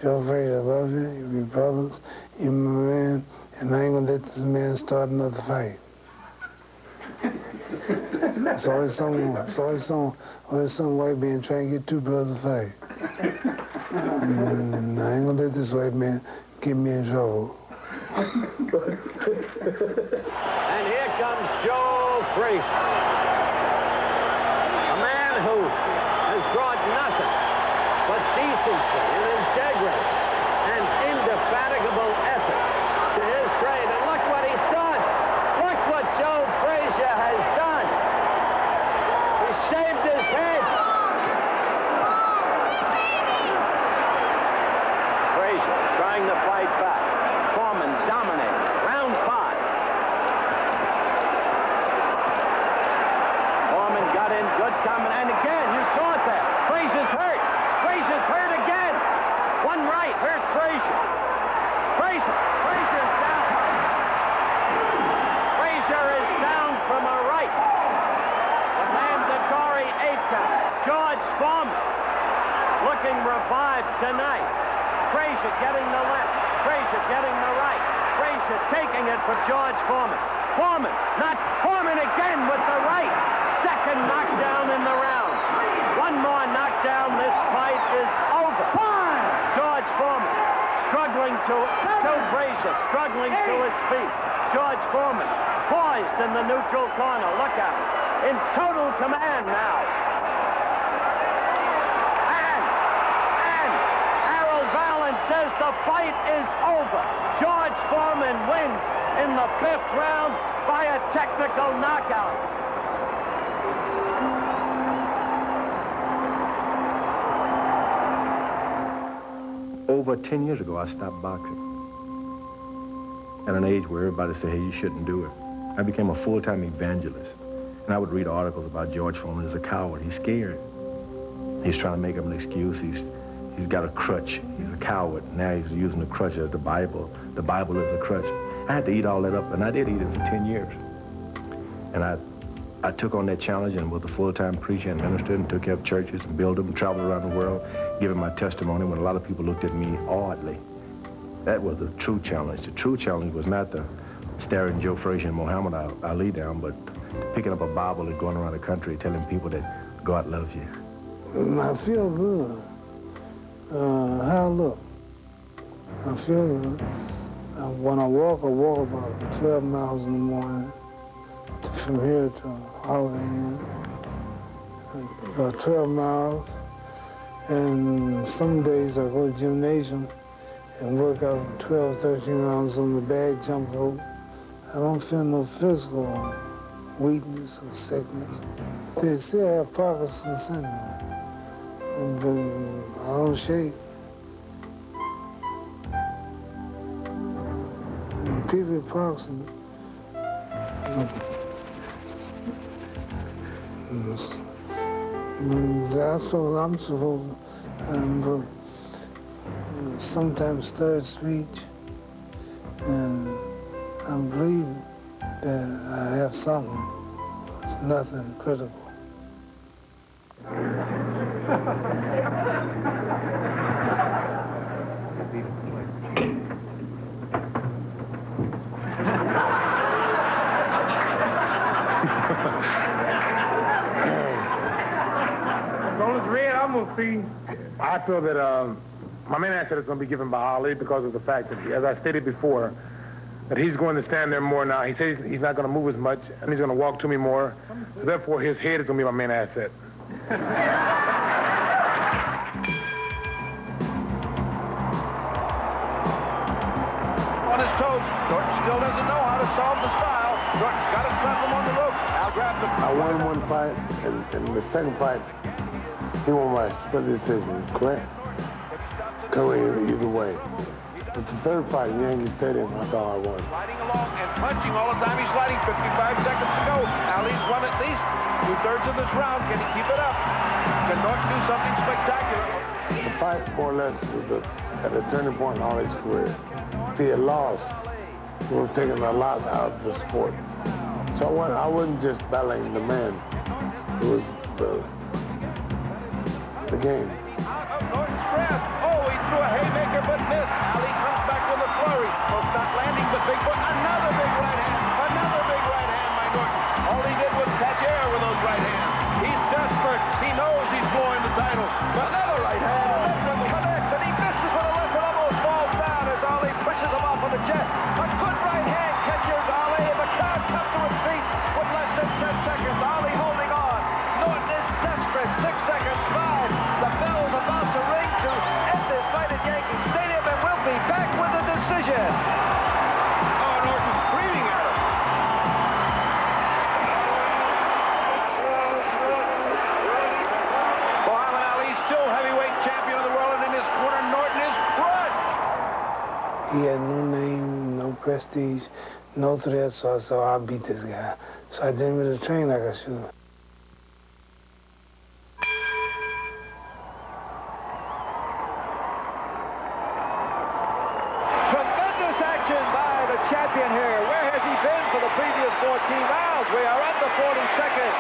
Joe Frazier, I love you. You're brothers. You're my man. And I ain't going to let this man start another fight. It's always something white man trying to get two brothers to fight. And I ain't going to let this white man get me in trouble. And here comes Joe Frazier. A man who has brought nothing but decency and integrity and indefatigable effort to his trade. And look what he's done. Look what Joe Frazier has done. He shaved his head. Frazier trying to fight back. Foreman dominating. Round 5. Foreman got in good coming. And again, you saw it there. Frazier's hurt. Frazier's hurt again. One right hurt Frazier. Frazier's down. Frazier is down from a right. The mandatory 8 count. George Foreman looking revived tonight. Frazier getting the left. Frazier getting the right. Frazier taking it for George Foreman. Foreman again with the right. Second knockdown in the round. One more knockdown. This fight is over. George Foreman struggling to Frazier, struggling to his feet. George Foreman poised in the neutral corner. Look at him. In total command now. And Harold Vallon says the fight is over. George Foreman wins in the 5th round by a technical knockout. Over 10 years ago, I stopped boxing. At an age where everybody said, hey, you shouldn't do it. I became a full-time evangelist. And I would read articles about George Foreman as a coward. He's scared. He's trying to make up an excuse. He's got a crutch. He's a coward. Now he's using the crutch as the Bible. The Bible is a crutch. I had to eat all that up, and I did eat it for 10 years. And I took on that challenge and was a full-time preacher and minister and took care of churches and built them and traveled around the world, giving my testimony when a lot of people looked at me oddly. That was the true challenge. The true challenge was not the staring Joe Frazier and Muhammad Ali down, but picking up a Bible and going around the country telling people that God loves you. I feel good. How I look? I feel good. When I walk about 12 miles in the morning from here to Holiday Inn. About 12 miles. And some days I go to the gymnasium and work out 12, 13 rounds on the bag jump rope. I don't feel no physical weakness or sickness. They say I have Parkinson's syndrome, but I don't shake. And people with Parkinson's, that's what I'm supposed to, sometimes third speech, and I believe that I have something. It's nothing critical. I feel that my main asset is going to be given by Ali because of the fact that, as I stated before, that he's going to stand there more now. He says he's not going to move as much, and he's going to walk to me more. So therefore, his head is going to be my main asset. On his toes. Norton still doesn't know how to solve the style. Norton's got to trap him on the rope. Al grabbed him. I won one fight, and the second fight, he won my split decision, correct? coming either way. But the third fight, Yankee Stadium, I thought I won. Sliding along and punching all the time. He's sliding. 55 seconds to go. Ali's won at least 2/3 of this round. Can he keep it up? Can Norton do something spectacular? The fight, more or less, was at a turning point in Ali's career. If he had lost, he would have taken a lot out of the sport. So I wasn't just battling the man. It was the game. Norton's grab. Oh, he threw a haymaker but missed. Ali comes back with a flurry. Well, not landing, but big foot. Another big right hand. Another big right hand by Norton. All he did was catch air with those right hands. He's desperate. He knows he's blowing the title. But another right hand. The left one connects, and he misses with a left and almost falls down as Ali pushes him off of the jet. A good right hand catches Ali, and the crowd comes to its feet with less than 10 seconds. Ali holding on. Norton is desperate. 6 seconds, 5. The bell's about to ring to end this fight at Yankee Stadium, and we'll be back with the decision. Oh, Norton's screaming at him. Muhammad Ali, still heavyweight champion of the world, and in his corner, Norton is crushed. He had no name, no prestige, no threat, so I said, I'll beat this guy. So I didn't really train like I should. Tremendous action by the champion here. Where has he been for the previous 14 rounds? We are under 40 seconds.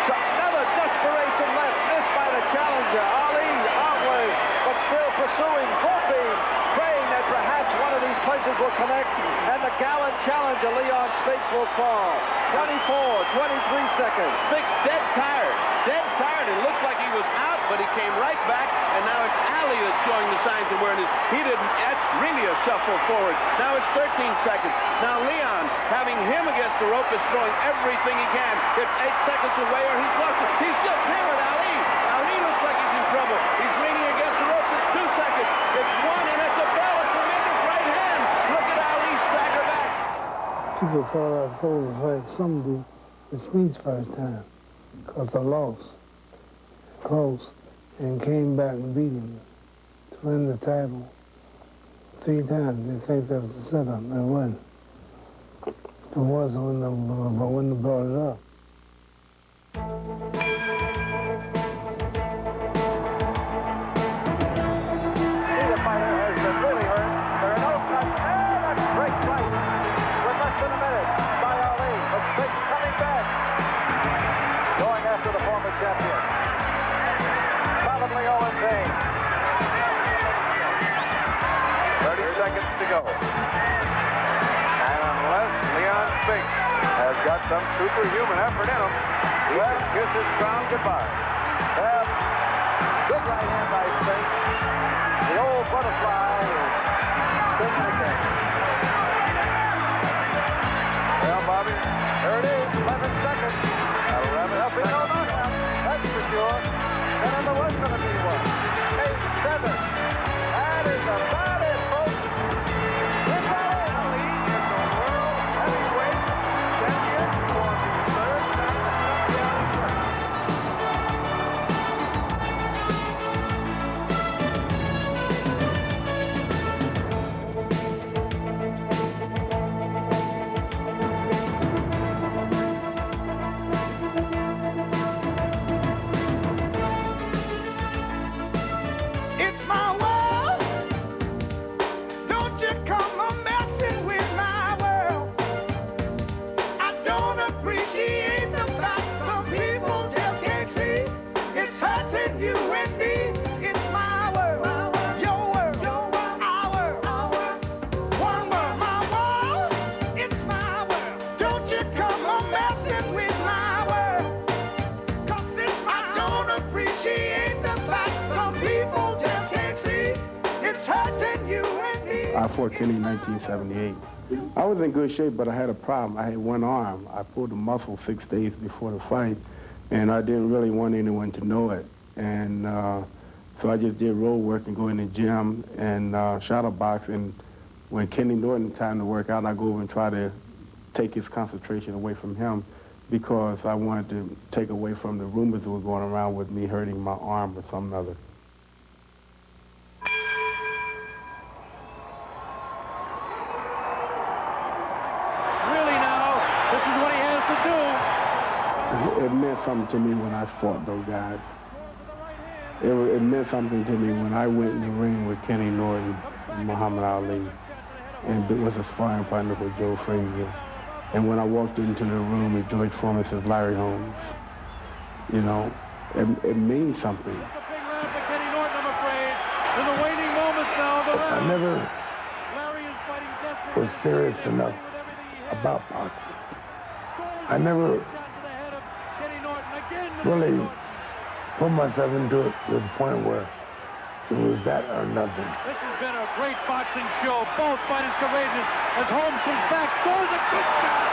So another desperation left, missed by the challenger. Ali onward, but still pursuing, hoping, praying that perhaps one of these punches will connect, and the gallant challenger, Leon Spinks, will fall. 24, 23 seconds. Spinks dead tired. Dead tired. It looks like he was out, but he came right back, and now it's Ali that's showing the signs of where it is. He didn't. That's really a shuffle forward. Now it's 13 seconds. Now Leon, having him against the rope, is throwing everything he can. It's 8 seconds away, or he's lost it. He's just hammered Ali. Ali looks like he's in trouble. He's leaning against the rope. It's 2 seconds. It's 1, and it's a bell. A tremendous right hand. Look at Ali stagger back. People thought I'd fold the fight. Some do. It's Speed's first time, because I lost close and came back and beat him to win the title 3 times. They think that was a setup. It wasn't. It was when they brought it up. Neither fighter has been really hurt. There are no cuts, and a great fight with less than a minute by Ali. But Spinks coming back, going after the former champion. Probably Owen Bain. 30 seconds to go. And unless Leon Spinks has got some superhuman effort in him, he will kiss his crown goodbye. Well, good right hand by Spinks. The old butterfly is spinning again. Well, Bobby, there it is, 11 seconds. There'll be no knockout, that's for sure. And then there was going to be one. 8, 7. That is about it, folks. Ali is the world heavyweight champion for the 3rd time in It's my world. Don't you come a messing with my world. I don't appreciate the fact some people just can't see. It's hurting you and me. It's my world, your world, our world. One world, my world. It's my world. Don't you come a messing with my world. 'Cause it's I don't appreciate the fact some people just can't see. It's hurting you and me. I fought Kenny in 1978. I was in good shape, but I had a problem. I had one arm. I pulled a muscle 6 days before the fight, and I didn't really want anyone to know it. And so I just did road work and go in the gym and shadow box. And when Kenny Norton time to work out, I go over and try to take his concentration away from him, because I wanted to take away from the rumors that were going around with me hurting my arm or something other. something to me when I fought those guys. It meant something to me when I went in the ring with Kenny Norton and Muhammad Ali and was a sparring partner for Joe Frazier. And when I walked into the room with George Foreman says, Larry Holmes, you know, it means something. I never was serious enough about boxing. I never really put myself into it to the point where it was that or nothing. This has been a great boxing show. Both fighters courageous as Holmes comes back, throws a good shot.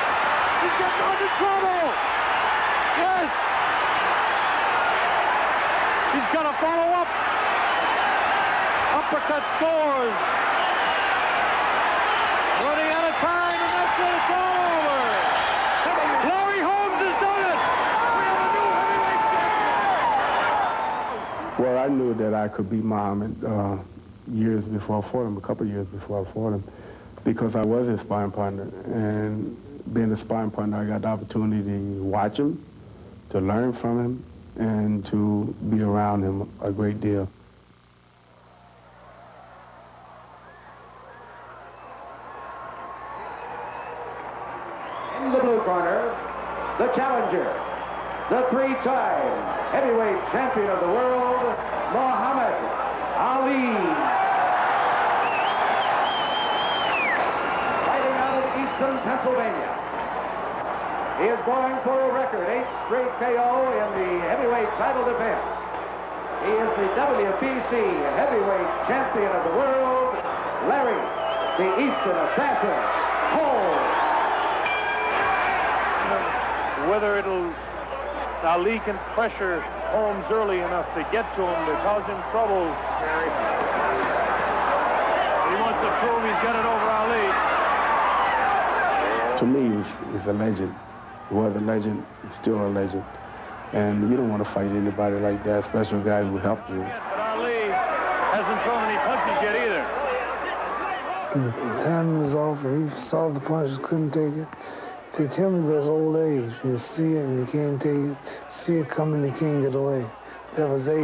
He's getting into trouble. Yes. He's going to follow up. Uppercut scores. Running out of time, and that's it. It's all over. Larry Holmes has done it. We have a new heavyweight champion. Well, I knew that I could beat Muhammad years before I fought him, a couple of years before I fought him, because I was his sparring partner. And being a sparring partner, I got the opportunity to watch him, to learn from him, and to be around him a great deal. In the blue corner, the challenger, the three-time heavyweight champion of the world, Muhammad Ali. Fighting out of Eastern Pennsylvania. He is going for a record 8 straight KO in the heavyweight title defense. He is the WBC heavyweight champion of the world, Larry, the Eastern Assassin, Holmes. Whether Ali can pressure Holmes early enough to get to him to cause him trouble. He wants to prove he's got it over Ali. To me, he's a legend. He was a legend, he's still a legend. And you don't want to fight anybody like that, especially a guy who helped you. But Ali hasn't thrown any punches yet either. The time was off, and he saw the punches, couldn't take it. They tell me that's old age. You see it and you can't take it. See it coming, you can't get away. That was age.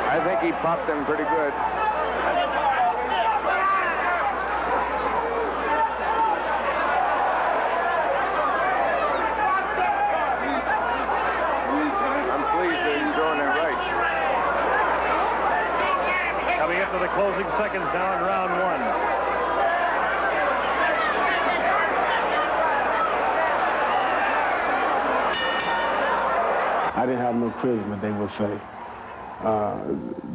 I think he popped them pretty good. The closing seconds now in round one. I didn't have no charisma, they would say.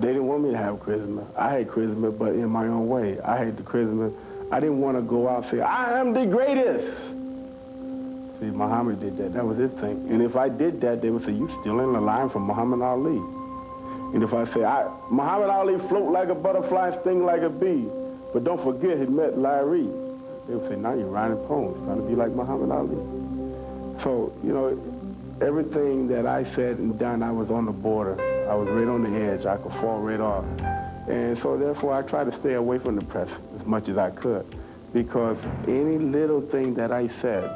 They didn't want me to have charisma. I had charisma, but in my own way. I had the charisma. I didn't want to go out and say, I am the greatest. See, Muhammad did that. That was his thing. And if I did that, they would say, you stealing the line from Muhammad Ali. And if I say, Muhammad Ali float like a butterfly, sting like a bee, but don't forget he met Larry. They would say, now you're writing poems, trying to be like Muhammad Ali. So, you know, everything that I said and done, I was on the border. I was right on the edge. I could fall right off. And so, therefore, I tried to stay away from the press as much as I could, because any little thing that I said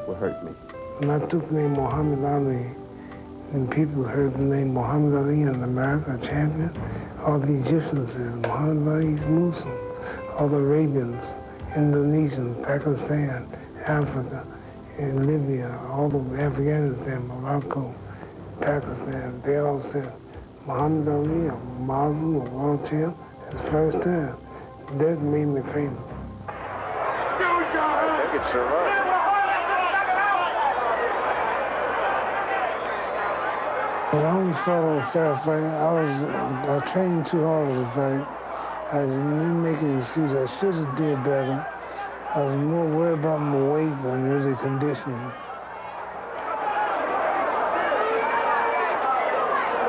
would hurt me. When I took the name Muhammad Ali, and people heard the name Muhammad Ali in America, champion, all the Egyptians said, Muhammad Ali's Muslim, all the Arabians, Indonesians, Pakistan, Africa, and Libya, all the Afghanistan, Morocco, Pakistan, they all said, Muhammad Ali, a Muslim, a world champ, his first time. That made me famous. I think it's survived. I always thought I was a fair fight. I trained too hard to fight. I didn't make any excuses. I should have did better. I was more worried about my weight than really conditioning.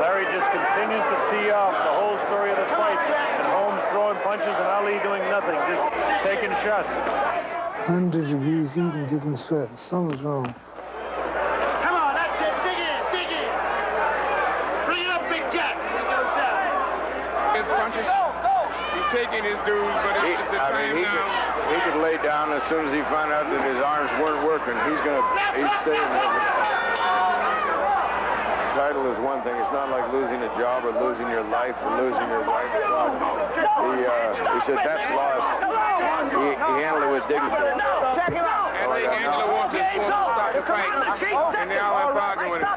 Larry just continues to tee off the whole story of the fight. And Holmes throwing punches and Ali doing nothing, just taking shots. 100 degrees heat and didn't sweat. Something's wrong. Come on, that's it. Dig in, dig in. Bring it up, Big Jack. Here goes down. His punches, he's taking his dues, but it's just the same now. He could lay down as soon as he found out that his arms weren't working. He's staying there. Title is one thing. It's not like losing a job or losing your life or losing your wife. He said that's lost. He handled it with dignity. Check him out. And Angela wants his force to stop the fight. And they all have bargained with him.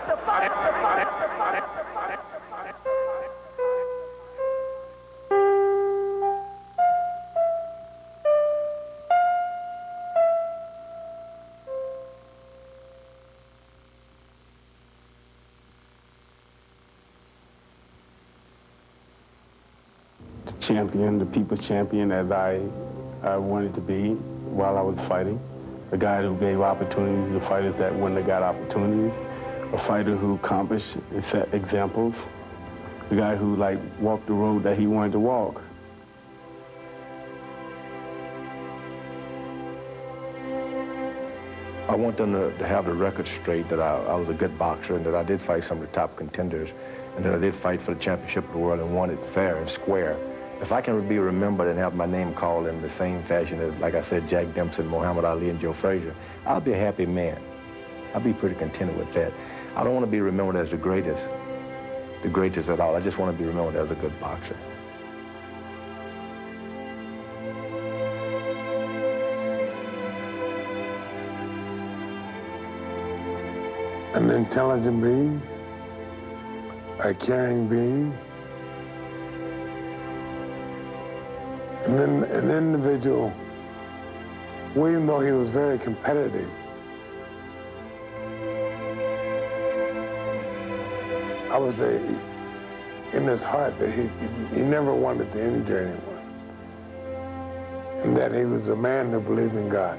Champion, the people's champion as I wanted to be while I was fighting. A guy who gave opportunities to fighters that wouldn't have got opportunities. A fighter who accomplished and set examples. A guy who walked the road that he wanted to walk. I want them to have the record straight that I was a good boxer and that I did fight some of the top contenders and that I did fight for the championship of the world and won it fair and square. If I can be remembered and have my name called in the same fashion as, like I said, Jack Dempsey, Muhammad Ali, and Joe Frazier, I'll be a happy man. I'll be pretty contented with that. I don't want to be remembered as the greatest at all. I just want to be remembered as a good boxer. An intelligent being, a caring being, and then an individual, even though he was very competitive, I would say in his heart that he never wanted to injure anyone, and that he was a man who believed in God.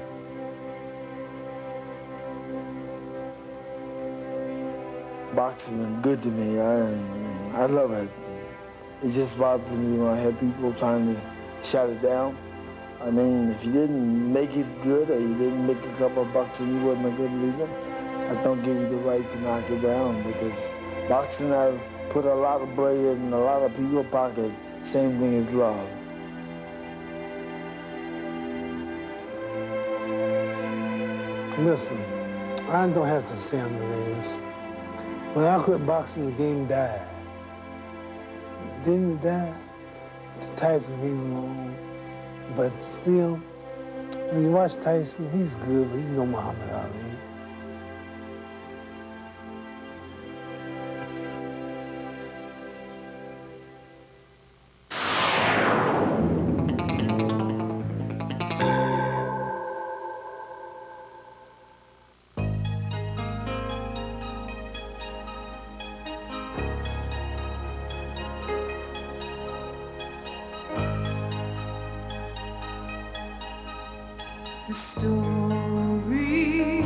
Boxing is good to me. I love it. It just bothers me when I have people trying to shut it down. I mean, if you didn't make it good or you didn't make a couple of bucks and you wasn't a good leader, I don't give you the right to knock it down because boxing has put a lot of bread in a lot of people's pockets. Same thing as love. Listen, I don't have to say I'm the race. When I quit boxing, the game died. Didn't it die? Tyson came along. But still, when you watch Tyson, he's good, but he's no Muhammad Ali. The story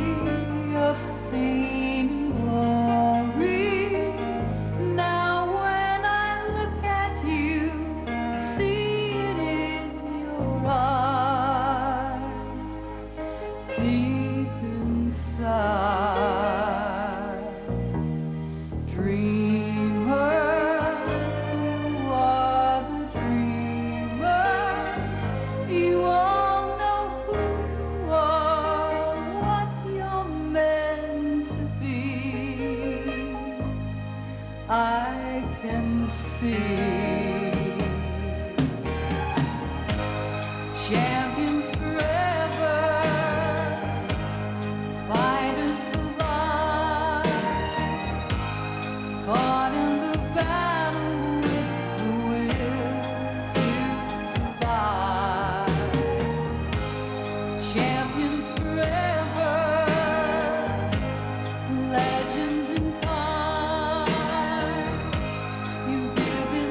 of pain and glory. Now when I look at you, see it in your eyes, deep inside. Dreamers, who are the dreamers? You all know who what you're meant to be. I can see champions forever, fighters for life, caught in the battle with the will to survive. Champions forever, legends in time. You've given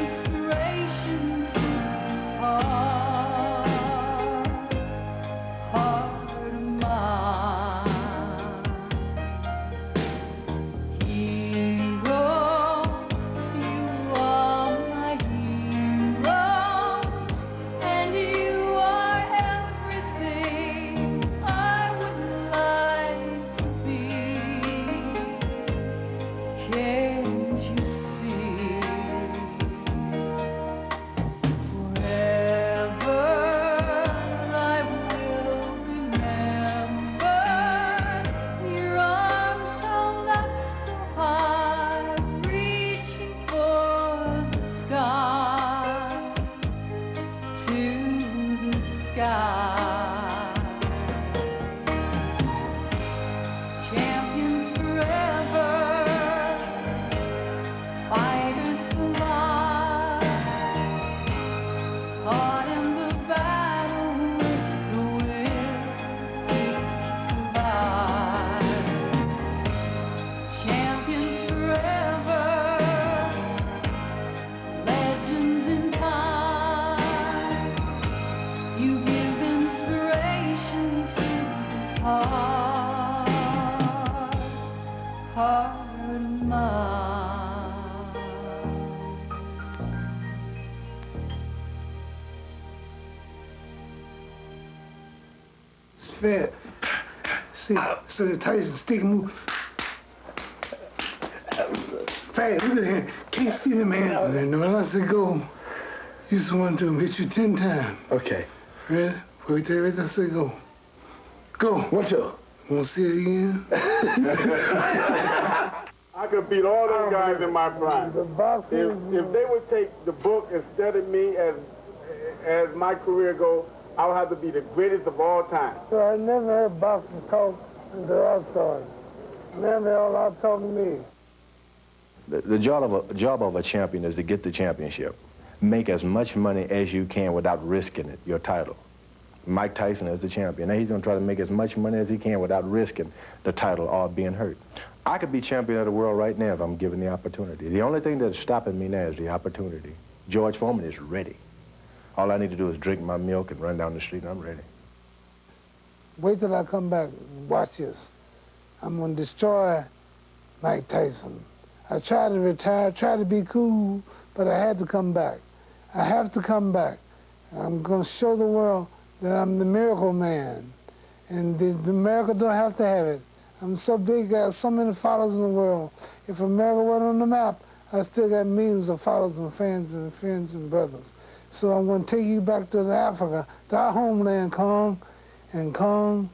fast. See Tyson stick and move. Fast, look at him. Can't see the man. And then when I say go, you just want to hit you 10 times. Okay. Ready? Wait till I say go. Go. 1, 2. Want to see it again? I could beat all those guys in my prime. If they would take the book instead of me as my career goes, I would have to be the greatest of all time. So I never heard boxers talk until I started. Now they all out talking to me. The job of a champion is to get the championship. Make as much money as you can without risking it, your title. Mike Tyson is the champion. Now he's going to try to make as much money as he can without risking the title or being hurt. I could be champion of the world right now if I'm given the opportunity. The only thing that's stopping me now is the opportunity. George Foreman is ready. All I need to do is drink my milk and run down the street and I'm ready. Wait till I come back. Watch this. I'm going to destroy Mike Tyson. I tried to retire, tried to be cool, but I had to come back. I have to come back. I'm going to show the world that I'm the miracle man. And the America don't have to have it. I'm so big, I got so many followers in the world. If America wasn't on the map, I still got millions of followers and fans and friends and brothers. So I'm going to take you back to Africa, to our homeland, Kong. And Kong,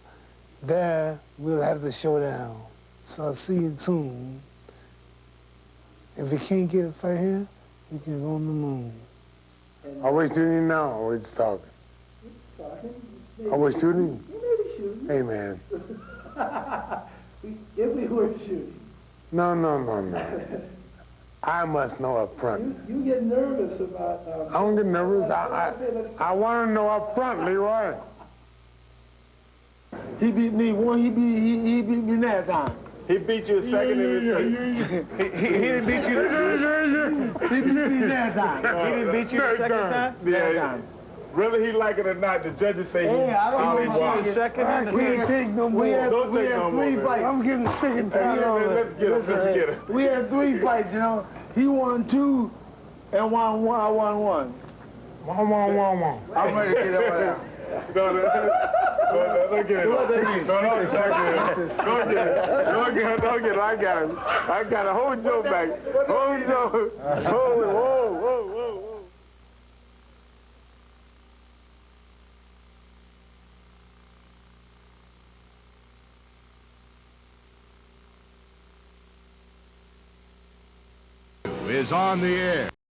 there we'll have the showdown. So I'll see you soon. If we can't get it right here, we can go on the moon. Are we shooting now or are we just talking? Are we shooting? Hey, man. If we were shooting. No. I must know up front. You get nervous about... I don't get nervous. I want to know up front, Leroy. He beat me one, he beat me that time. He beat you a second in the He didn't beat you. He beat me that time. He didn't beat you the second time? Yeah. Whether he like it or not, the judges say he probably won. We ain't take no more. Don't take no more, man. I'm getting sick and tired of it. Let's get him. We had 3 fights, you know. He won 2 and won 1. I won 1. 1. I'm ready to get over there. Don't get it. Don't get it. I got it. Hold Joe back. Hold Joe. Whoa. Is on the air.